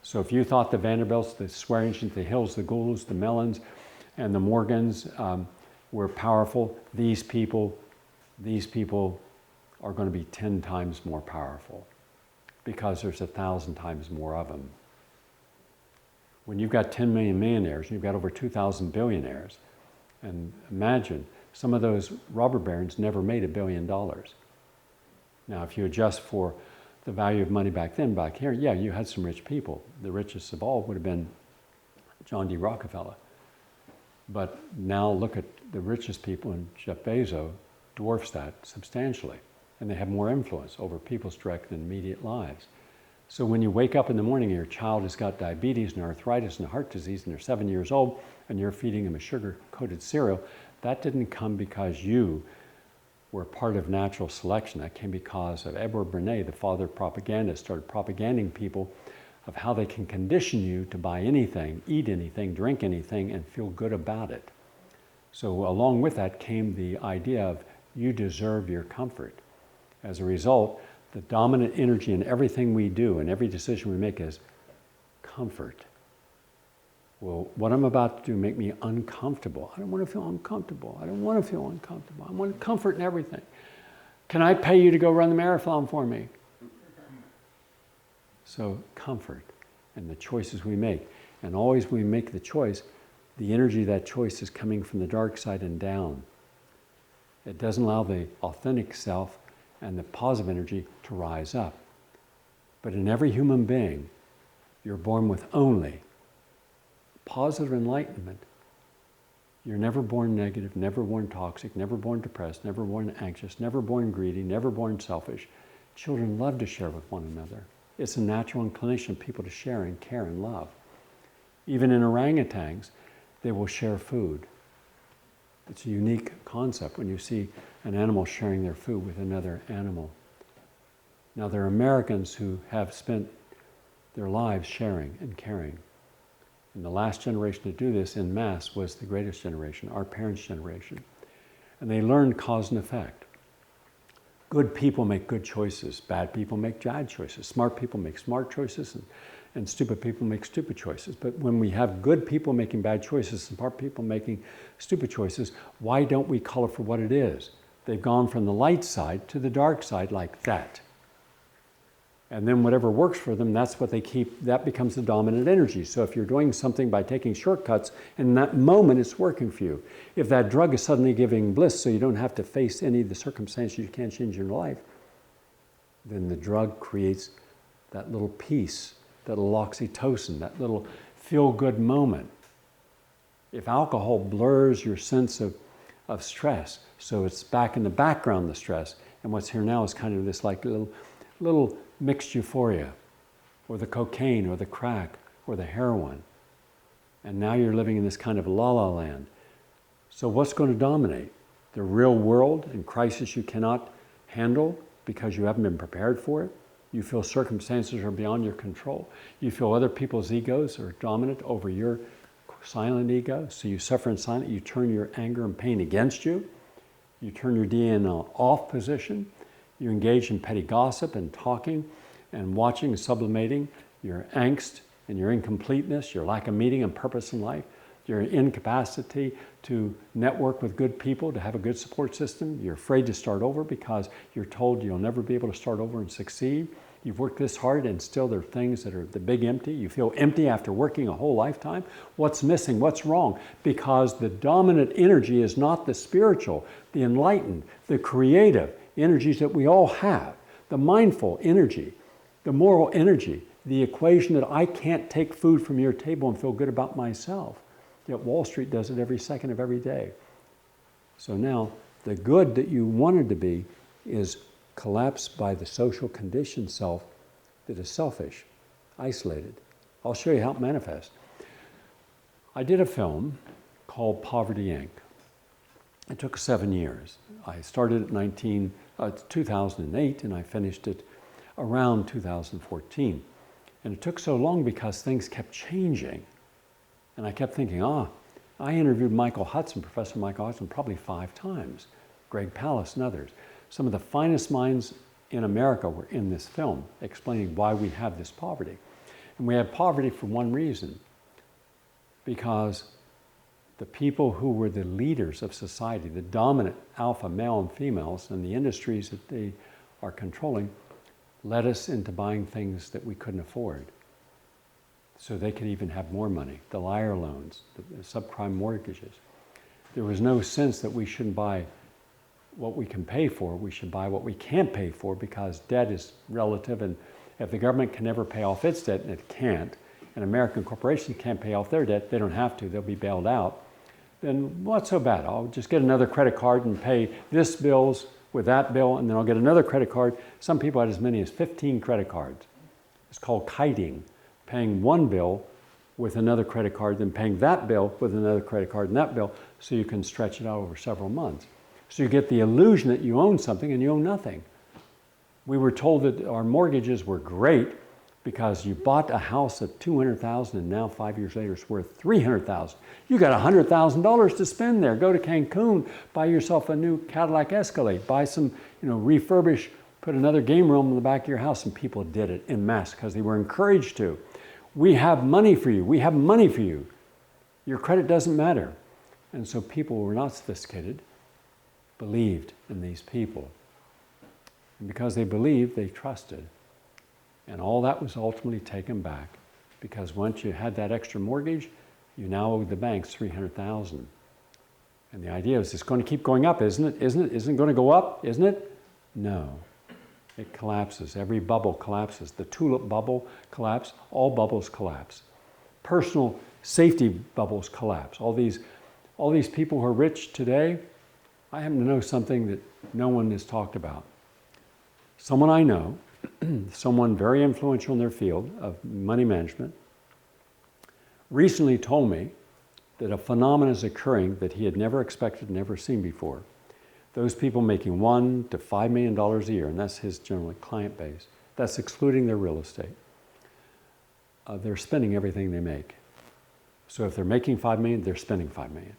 So if you thought the Vanderbilts, the Swearingens, the Hills, the Goulds, the Mellons, and the Morgans were powerful, these people are going to be 10 times more powerful because there's 1,000 times more of them. When you've got 10 million millionaires and you've got over 2,000 billionaires, and imagine some of those robber barons never made $1 billion. Now, if you adjust for the value of money back then, back here, yeah, you had some rich people. The richest of all would have been John D. Rockefeller. But now look at the richest people, and Jeff Bezos dwarfs that substantially. And they have more influence over people's direct and immediate lives. So when you wake up in the morning and your child has got diabetes and arthritis and heart disease and they're 7 years old and you're feeding them a sugar-coated cereal, that didn't come because you were part of natural selection. That came because of Edward Bernays, the father of propaganda, started propaganding people of how they can condition you to buy anything, eat anything, drink anything, and feel good about it. So along with that came the idea of you deserve your comfort. As a result, the dominant energy in everything we do and every decision we make is comfort. Well, what I'm about to do make me uncomfortable. I don't want to feel uncomfortable. I don't want to feel uncomfortable. I want comfort in everything. Can I pay you to go run the marathon for me? So comfort and the choices we make. And always when we make the choice, the energy of that choice is coming from the dark side and down. It doesn't allow the authentic self and the positive energy to rise up. But in every human being, you're born with only positive enlightenment. You're never born negative, never born toxic, never born depressed, never born anxious, never born greedy, never born selfish. Children love to share with one another. It's a natural inclination of people to share and care and love. Even in orangutans, they will share food. It's a unique concept when you see an animal sharing their food with another animal. Now, there are Americans who have spent their lives sharing and caring. And the last generation to do this en masse was the greatest generation, our parents' generation. And they learned cause and effect. Good people make good choices. Bad people make bad choices. Smart people make smart choices. And stupid people make stupid choices. But when we have good people making bad choices and smart people making stupid choices, why don't we call it for what it is? They've gone from the light side to the dark side like that. And then whatever works for them, that's what they keep, that becomes the dominant energy. So if you're doing something by taking shortcuts, in that moment it's working for you. If that drug is suddenly giving bliss so you don't have to face any of the circumstances you can't change in your life, then the drug creates that little peace, that little oxytocin, that little feel-good moment. If alcohol blurs your sense of stress, so it's back in the background, the stress, and what's here now is kind of this like little mixed euphoria, or the cocaine, or the crack, or the heroin. And now you're living in this kind of la-la land. So what's going to dominate? The real world in crisis you cannot handle because you haven't been prepared for it? You feel circumstances are beyond your control. You feel other people's egos are dominant over your silent ego, so you suffer in silence. You turn your anger and pain against you. You turn your DNA in an off position. You engage in petty gossip and talking and watching and sublimating your angst and your incompleteness, your lack of meaning and purpose in life, your incapacity to network with good people, to have a good support system. You're afraid to start over because you're told you'll never be able to start over and succeed. You've worked this hard and still there are things that are the big empty. You feel empty after working a whole lifetime. What's missing? What's wrong? Because the dominant energy is not the spiritual, the enlightened, the creative energies that we all have, the mindful energy, the moral energy, the equation that I can't take food from your table and feel good about myself. Yet Wall Street does it every second of every day. So now the good that you wanted to be is collapsed by the social conditioned self that is selfish, isolated. I'll show you how it manifests. I did a film called Poverty Inc. It took 7 years. I started at 2008 and I finished it around 2014. And it took so long because things kept changing. And I kept thinking, I interviewed Professor Michael Hudson, probably 5 times, Greg Palast and others. Some of the finest minds in America were in this film, explaining why we have this poverty. And we have poverty for one reason, because the people who were the leaders of society, the dominant alpha male and females in the industries that they are controlling, led us into buying things that we couldn't afford. So they could even have more money, the liar loans, the subprime mortgages. there was no sense that we shouldn't buy what we can pay for. We should buy what we can't pay for, because debt is relative, and if the government can never pay off its debt, and it can't, and American corporations can't pay off their debt, they don't have to, they'll be bailed out, then what's so bad? I'll just get another credit card and pay this bills with that bill, and then I'll get another credit card. Some people had as many as 15 credit cards. It's called kiting, paying one bill with another credit card, then paying that bill with another credit card and that bill, so you can stretch it out over several months. So you get the illusion that you own something and you own nothing. We were told that our mortgages were great because you bought a house at $200,000 and now 5 years later it's worth $300,000. You got $100,000 to spend there. Go to Cancun, buy yourself a new Cadillac Escalade, buy some, refurbish, put another game room in the back of your house, and people did it en masse because they were encouraged to. We have money for you. We have money for you. Your credit doesn't matter. And so people who were not sophisticated believed in these people. And because they believed, they trusted. And all that was ultimately taken back, because once you had that extra mortgage, you now owe the banks $300,000. And the idea is it's going to keep going up, isn't it? Isn't it? Isn't it going to go up? Isn't it? No. It collapses. Every bubble collapses. The tulip bubble collapsed. All bubbles collapse. Personal safety bubbles collapse. All these people who are rich today, I happen to know something that no one has talked about. Someone I know, someone very influential in their field of money management, recently told me that a phenomenon is occurring that he had never expected, never seen before. Those people making $1 to $5 million a year, and that's his general client base, that's excluding their real estate. They're spending everything they make. So if they're making $5 million, they're spending $5 million.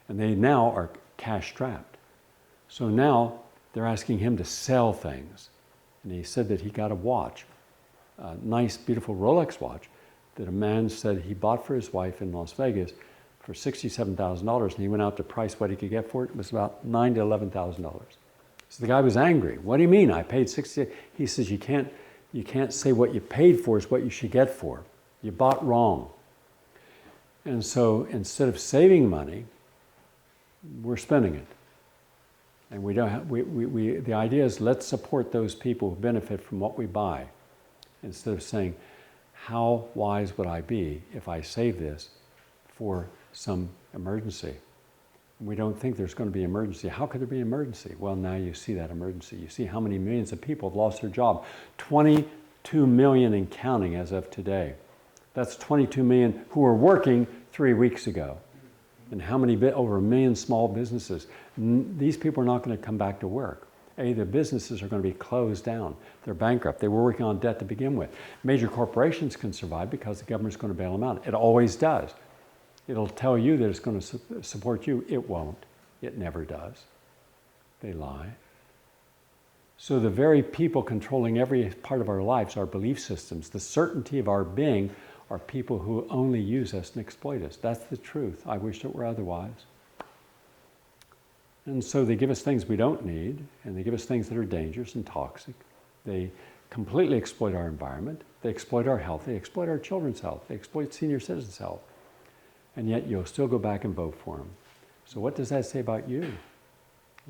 And they now are cash strapped. So now they're asking him to sell things. And he said that he got a watch, a nice, beautiful Rolex watch that a man said he bought for his wife in Las Vegas for $67,000, and he went out to price what he could get for it. It was about $9,000 to $11,000. So the guy was angry. What do you mean? I paid $60,000. He says, you can't say what you paid for is what you should get for. You bought wrong. And so instead of saving money, we're spending it. And we don't have, the idea is, let's support those people who benefit from what we buy, instead of saying, how wise would I be if I save this for some emergency? We don't think there's going to be an emergency. How could there be an emergency? Well, now you see that emergency. You see how many millions of people have lost their job. 22 million and counting as of today. That's 22 million who were working 3 weeks ago. And how many, over 1 million small businesses. These people are not going to come back to work. The businesses are going to be closed down. They're bankrupt. They were working on debt to begin with. Major corporations can survive because the government's going to bail them out. It always does. It'll tell you that it's going to support you. It won't. It never does. They lie. So the very people controlling every part of our lives, our belief systems, the certainty of our being, are people who only use us and exploit us. That's the truth. I wish it were otherwise. And so they give us things we don't need, and they give us things that are dangerous and toxic. They completely exploit our environment. They exploit our health. They exploit our children's health. They exploit senior citizens' health. And yet you'll still go back and vote for them. So what does that say about you?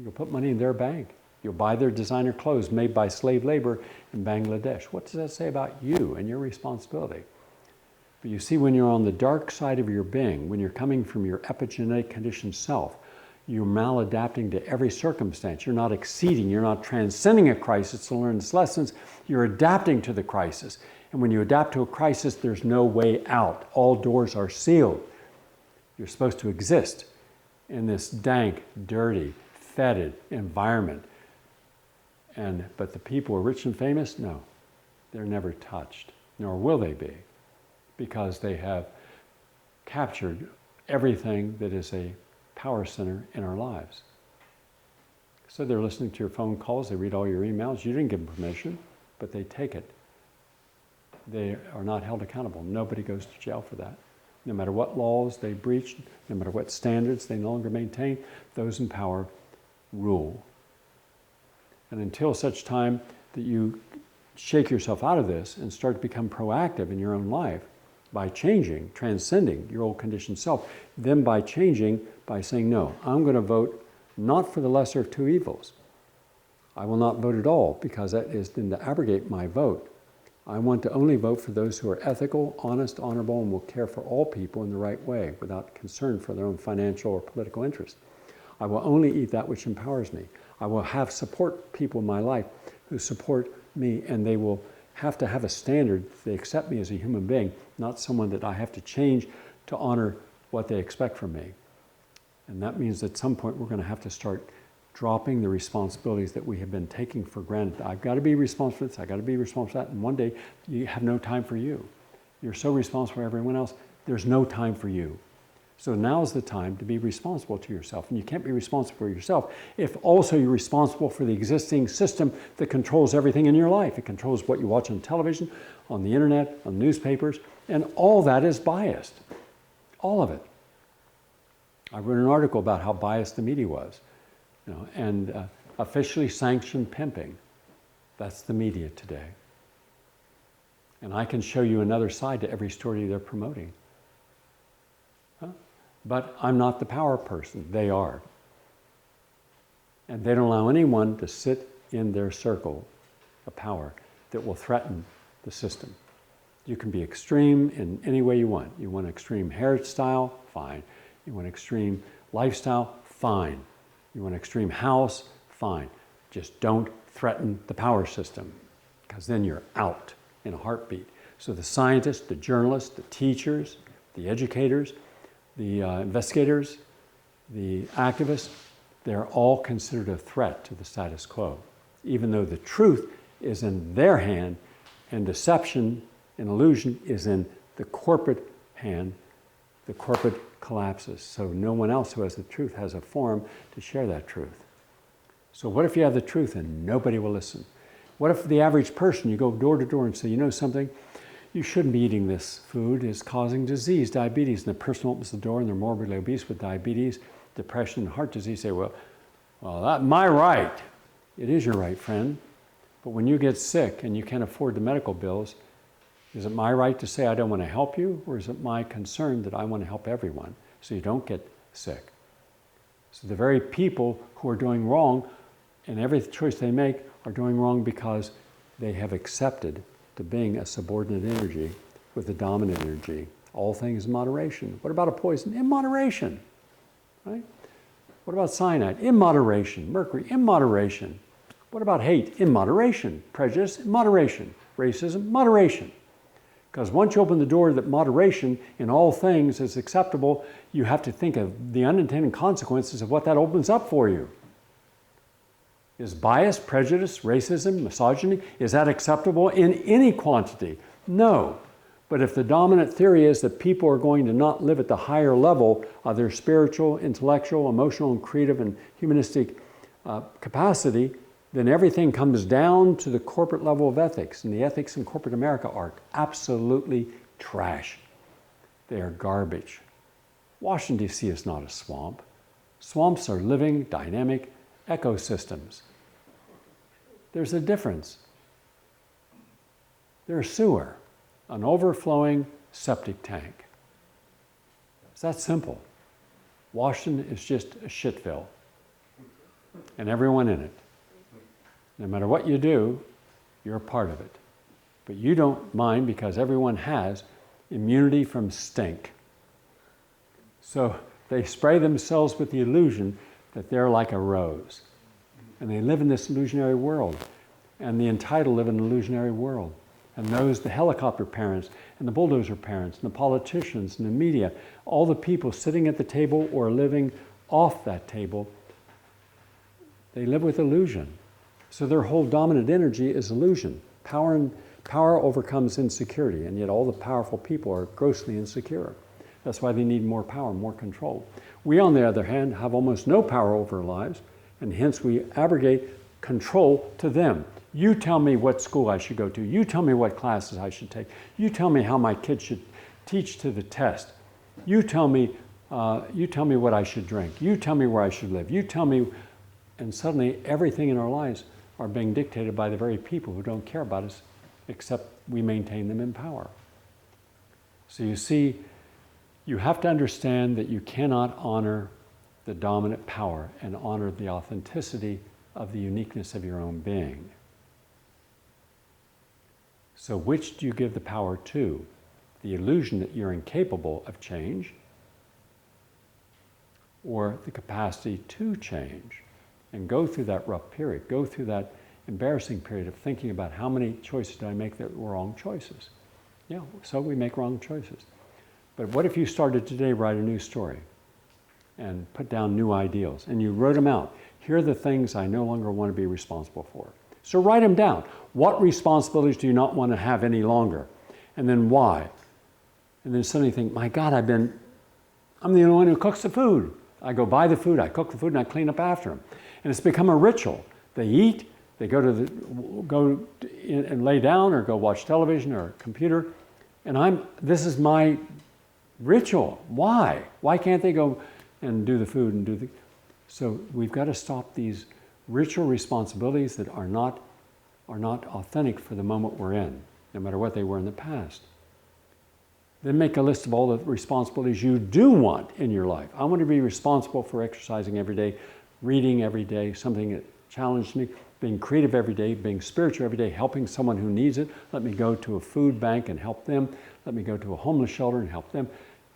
You'll put money in their bank. You'll buy their designer clothes made by slave labor in Bangladesh. What does that say about you and your responsibility? But you see, when you're on the dark side of your being, when you're coming from your epigenetic conditioned self, you're maladapting to every circumstance. You're not exceeding, you're not transcending a crisis to learn its lessons. You're adapting to the crisis. And when you adapt to a crisis, there's no way out. All doors are sealed. You're supposed to exist in this dank, dirty, fetid environment. But the people who are rich and famous, no, they're never touched, nor will they be, because they have captured everything that is a power center in our lives. So they're listening to your phone calls, they read all your emails. You didn't give them permission, but they take it. They are not held accountable. Nobody goes to jail for that. No matter what laws they breach, no matter what standards they no longer maintain, those in power rule. And until such time that you shake yourself out of this and start to become proactive in your own life, by changing, transcending your old conditioned self, then by changing, by saying, no, I'm going to vote not for the lesser of two evils. I will not vote at all, because that is then to abrogate my vote. I want to only vote for those who are ethical, honest, honorable, and will care for all people in the right way, without concern for their own financial or political interest. I will only eat that which empowers me. I will have support people in my life who support me, and they will have to have a standard. They accept me as a human being, not someone that I have to change to honor what they expect from me. And that means at some point we're going to have to start dropping the responsibilities that we have been taking for granted. I've got to be responsible for this, I've got to be responsible for that, and one day you have no time for you. You're so responsible for everyone else, there's no time for you. So now's the time to be responsible to yourself. And you can't be responsible for yourself if also you're responsible for the existing system that controls everything in your life. It controls what you watch on television, on the internet, on newspapers, and all that is biased. All of it. I wrote an article about how biased the media was, and officially sanctioned pimping. That's the media today. And I can show you another side to every story they're promoting. But I'm not the power person, they are. And they don't allow anyone to sit in their circle of power that will threaten the system. You can be extreme in any way you want. You want extreme hairstyle, fine. You want extreme lifestyle, fine. You want extreme house, fine. Just don't threaten the power system, because then you're out in a heartbeat. So the scientists, the journalists, the teachers, the educators, the investigators, the activists, they're all considered a threat to the status quo, even though the truth is in their hand and deception and illusion is in the corporate hand. The corporate collapses, so no one else who has the truth has a forum to share that truth. So what if you have the truth and nobody will listen? What if the average person, you go door to door and say, you know something? You shouldn't be eating this food. It's causing disease, diabetes. And the person opens the door and they're morbidly obese with diabetes, depression, and heart disease. Say, well, that's my right. It is your right, friend. But when you get sick and you can't afford the medical bills, is it my right to say I don't want to help you? Or is it my concern that I want to help everyone so you don't get sick? So the very people who are doing wrong and every choice they make are doing wrong because they have accepted to being a subordinate energy with a dominant energy. All things in moderation. What about a poison? In moderation, right? What about cyanide? In moderation. Mercury? In moderation. What about hate? In moderation. Prejudice? In moderation. Racism? Moderation. Because once you open the door that moderation in all things is acceptable, you have to think of the unintended consequences of what that opens up for you. Is bias, prejudice, racism, misogyny, is that acceptable in any quantity? No. But if the dominant theory is that people are going to not live at the higher level of their spiritual, intellectual, emotional, and creative and humanistic capacity, then everything comes down to the corporate level of ethics. And the ethics in corporate America are absolutely trash. They are garbage. Washington, D.C. is not a swamp. Swamps are living, dynamic ecosystems. There's a difference. They're a sewer, an overflowing septic tank. It's that simple. Washington is just a shitville, and everyone in it. No matter what you do, you're a part of it. But you don't mind because everyone has immunity from stink. So they spray themselves with the illusion that they're like a rose. And they live in this illusionary world. And the entitled live in an illusionary world. And those, the helicopter parents, and the bulldozer parents, and the politicians, and the media, all the people sitting at the table or living off that table, they live with illusion. So their whole dominant energy is illusion. Power overcomes insecurity, and yet all the powerful people are grossly insecure. That's why they need more power, more control. We, on the other hand, have almost no power over our lives, and hence we abrogate control to them. You tell me what school I should go to. You tell me what classes I should take. You tell me how my kids should teach to the test. You tell me what I should drink. You tell me where I should live. You tell me, and suddenly everything in our lives are being dictated by the very people who don't care about us, except we maintain them in power. So you see, you have to understand that you cannot honor the dominant power and honor the authenticity of the uniqueness of your own being. So which do you give the power to? The illusion that you're incapable of change, or the capacity to change and go through that rough period, go through that embarrassing period of thinking about how many choices did I make that were wrong choices? Yeah, so we make wrong choices. But what if you started today, write a new story and put down new ideals, and you wrote them out? Here are the things I no longer want to be responsible for. So write them down. What responsibilities do you not want to have any longer? And then why? And then suddenly think, my God, I'm the only one who cooks the food. I go buy the food, I cook the food, and I clean up after them. And it's become a ritual. They eat, they go and lay down or go watch television or computer, and this is my ritual. Why? Why can't they go and do the food and do the... So we've got to stop these ritual responsibilities that are not authentic for the moment we're in, no matter what they were in the past. Then make a list of all the responsibilities you do want in your life. I want to be responsible for exercising every day, reading every day, something that challenged me, being creative every day, being spiritual every day, helping someone who needs it. Let me go to a food bank and help them. Let me go to a homeless shelter and help them.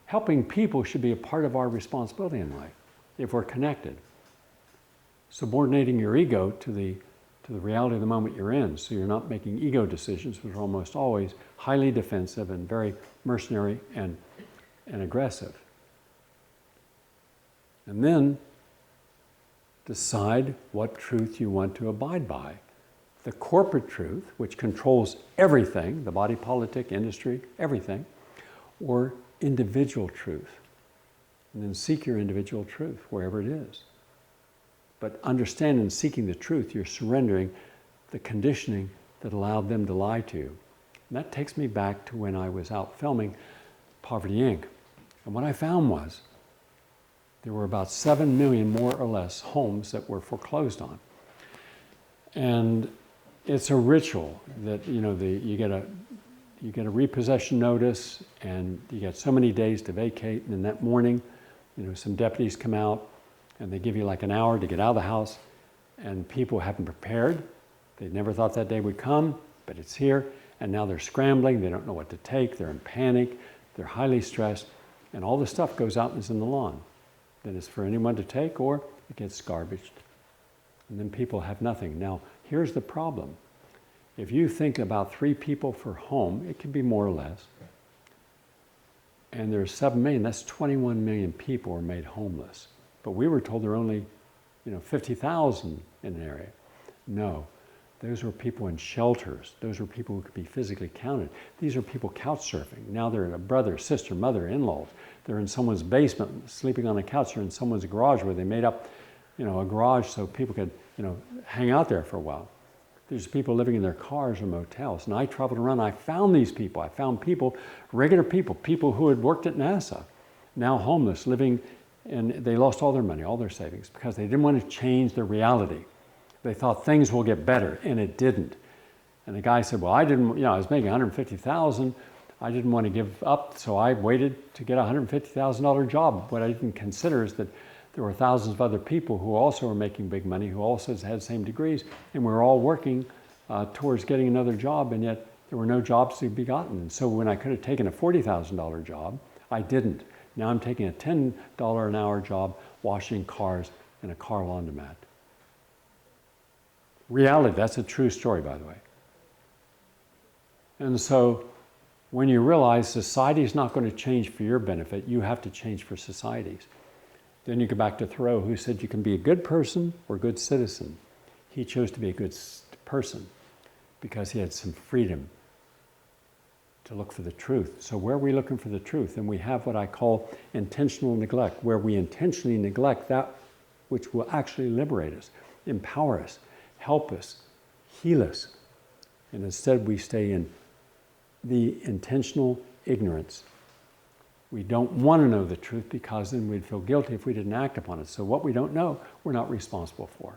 Helping people should be a part of our responsibility in life, if we're connected. Subordinating your ego to the reality of the moment you're in, so you're not making ego decisions, which are almost always highly defensive and very mercenary and aggressive. And then decide what truth you want to abide by. The corporate truth, which controls everything, the body politic, industry, everything, or individual truth. And then seek your individual truth, wherever it is. But understand in seeking the truth, you're surrendering the conditioning that allowed them to lie to you. And that takes me back to when I was out filming Poverty Inc. And what I found was there were about 7 million, more or less, homes that were foreclosed on. And it's a ritual that, you get a repossession notice, and you get so many days to vacate, and then that morning, some deputies come out, and they give you like an hour to get out of the house, and people haven't prepared. They never thought that day would come, but it's here, and now they're scrambling, they don't know what to take, they're in panic, they're highly stressed, and all the stuff goes out and is in the lawn. Then it's for anyone to take, or it gets garbaged. And then people have nothing. Now, here's the problem. If you think about 3 people per home, it can be more or less, and there's 7 million, that's 21 million people are made homeless. But we were told there are only, 50,000 in an area. No, those were people in shelters. Those were people who could be physically counted. These are people couch surfing. Now they're in a brother, sister, mother, in-laws. They're in someone's basement, sleeping on a couch. They're in someone's garage where they made up, a garage so people could, hang out there for a while. There's people living in their cars or motels. And I traveled around, I found these people. I found people, regular people who had worked at NASA, now homeless, living, and they lost all their money, all their savings, because they didn't want to change their reality. They thought things will get better, and it didn't. And the guy said, well, I was making $150,000. I didn't want to give up, so I waited to get a $150,000 job. What I didn't consider is that there were thousands of other people who also were making big money, who also had the same degrees, and we were all working towards getting another job, and yet there were no jobs to be gotten. And so when I could have taken a $40,000 job, I didn't. Now I'm taking a $10 an hour job washing cars in a car laundromat. Reality, that's a true story, by the way. And so when you realize society is not going to change for your benefit, you have to change for society's. Then you go back to Thoreau, who said you can be a good person or a good citizen. He chose to be a good person because he had some freedom to look for the truth. So where are we looking for the truth? And we have what I call intentional neglect, where we intentionally neglect that which will actually liberate us, empower us, help us, heal us. And instead we stay in the intentional ignorance. We don't want to know the truth because then we'd feel guilty if we didn't act upon it. So what we don't know, we're not responsible for.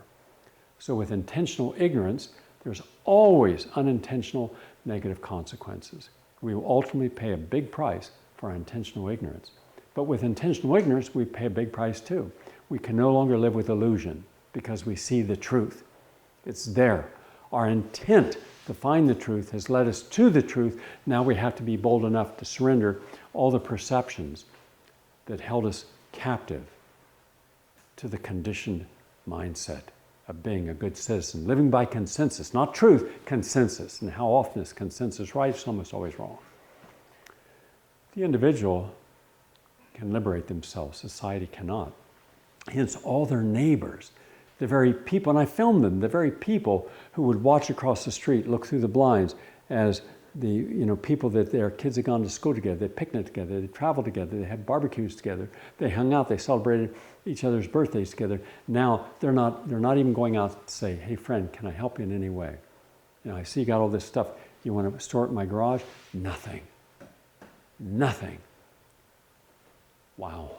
So with intentional ignorance, there's always unintentional negative consequences. We will ultimately pay a big price for our intentional ignorance. But with intentional ignorance, we pay a big price too. We can no longer live with illusion because we see the truth. It's there. Our intent to find the truth has led us to the truth. Now we have to be bold enough to surrender all the perceptions that held us captive to the conditioned mindset of being a good citizen, living by consensus, not truth, consensus. And how often is consensus right? It's almost always wrong. The individual can liberate themselves. Society cannot. Hence, all their neighbors, the very people, and I filmed them, the very people who would watch across the street, look through the blinds as the people that their kids had gone to school together, they picnicked together, they traveled together, they had barbecues together, they hung out, they celebrated each other's birthdays together. Now they're not even going out to say, hey friend, can I help you in any way? I see you got all this stuff. You want to store it in my garage? Nothing. Nothing. Wow.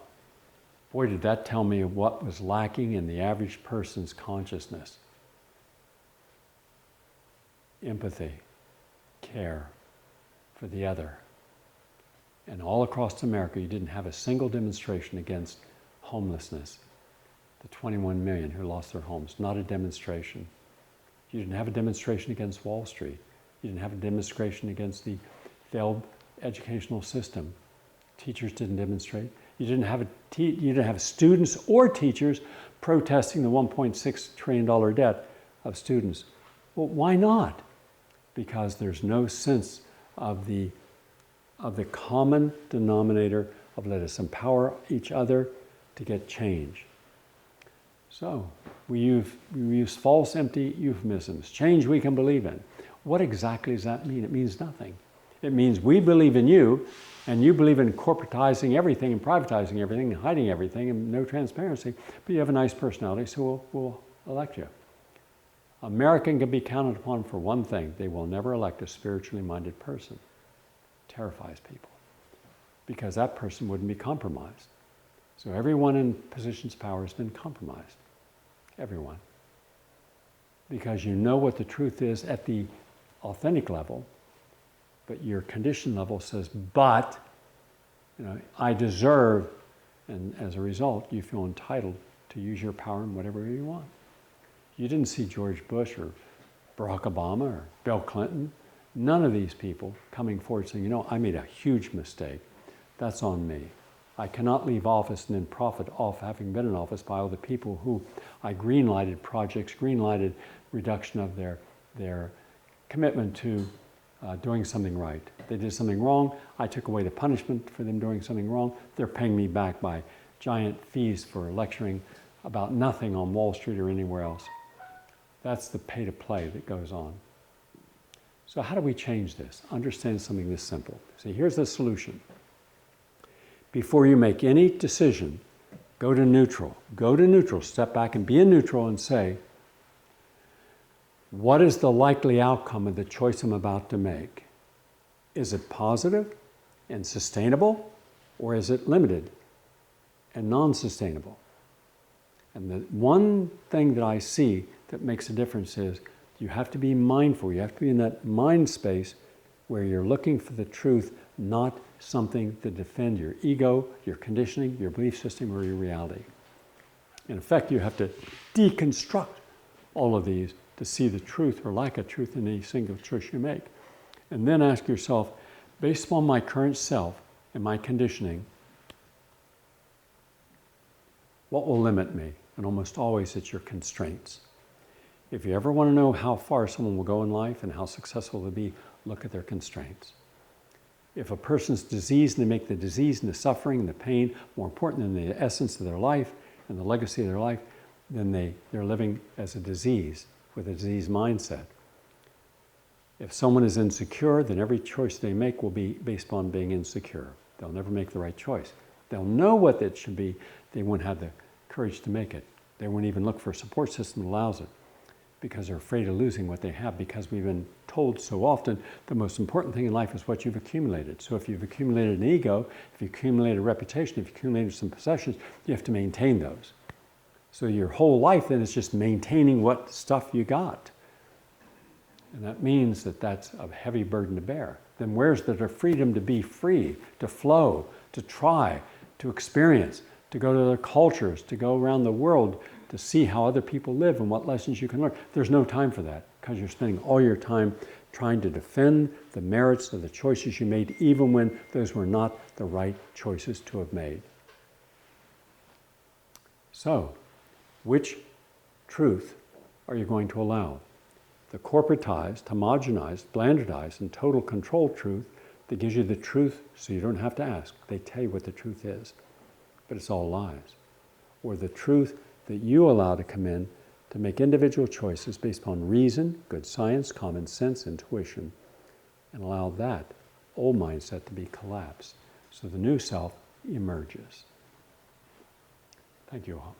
Boy, did that tell me what was lacking in the average person's consciousness. Empathy, care for the other. And all across America, you didn't have a single demonstration against homelessness. The 21 million who lost their homes, not a demonstration. You didn't have a demonstration against Wall Street. You didn't have a demonstration against the failed educational system. Teachers didn't demonstrate. You didn't have students or teachers protesting the $1.6 trillion debt of students. Well, why not? Because there's no sense of the common denominator of let us empower each other to get change. So we use false, empty euphemisms. Change we can believe in. What exactly does that mean? It means nothing. It means we believe in you, and you believe in corporatizing everything and privatizing everything and hiding everything and no transparency, but you have a nice personality, so we'll elect you. American can be counted upon for one thing: they will never elect a spiritually minded person. It terrifies people, because that person wouldn't be compromised. So everyone in positions of power has been compromised. Everyone. Because you know what the truth is at the authentic level, but your conditioned level says, but, I deserve, and as a result, you feel entitled to use your power in whatever way you want. You didn't see George Bush or Barack Obama or Bill Clinton, none of these people coming forward saying, I made a huge mistake. That's on me. I cannot leave office and then profit off having been in office by all the people who I green-lighted projects, green-lighted reduction of their commitment to doing something right. They did something wrong. I took away the punishment for them doing something wrong. They're paying me back by giant fees for lecturing about nothing on Wall Street or anywhere else. That's the pay to play that goes on. So how do we change this? Understand something this simple. See, here's the solution. Before you make any decision, go to neutral. Go to neutral. Step back and be in neutral and say, what is the likely outcome of the choice I'm about to make? Is it positive and sustainable, or is it limited and non-sustainable? And the one thing that I see that makes a difference is you have to be mindful. You have to be in that mind space where you're looking for the truth, not something to defend your ego, your conditioning, your belief system, or your reality. In effect, you have to deconstruct all of these to see the truth or lack of truth in any single choice you make. And then ask yourself, based upon my current self and my conditioning, what will limit me? And almost always it's your constraints. If you ever want to know how far someone will go in life and how successful they'll be, look at their constraints. If a person's diseased and they make the disease and the suffering and the pain more important than the essence of their life and the legacy of their life, then they're living as a disease with a disease mindset. If someone is insecure, then every choice they make will be based upon being insecure. They'll never make the right choice. They'll know what it should be, they won't have the courage to make it. They won't even look for a support system that allows it, because they're afraid of losing what they have, because we've been told so often the most important thing in life is what you've accumulated. So if you've accumulated an ego, if you've accumulated a reputation, if you've accumulated some possessions, you have to maintain those. So your whole life then is just maintaining what stuff you got. And that means that that's a heavy burden to bear. then where's the freedom to be free, to flow, to try, to experience, to go to other cultures, to go around the world, to see how other people live and what lessons you can learn? There's no time for that because you're spending all your time trying to defend the merits of the choices you made, even when those were not the right choices to have made. So, which truth are you going to allow? The corporatized, homogenized, blandardized, and total control truth that gives you the truth so you don't have to ask. They tell you what the truth is, but it's all lies. Or the truth that you allow to come in to make individual choices based upon reason, good science, common sense, intuition, and allow that old mindset to be collapsed so the new self emerges. Thank you all.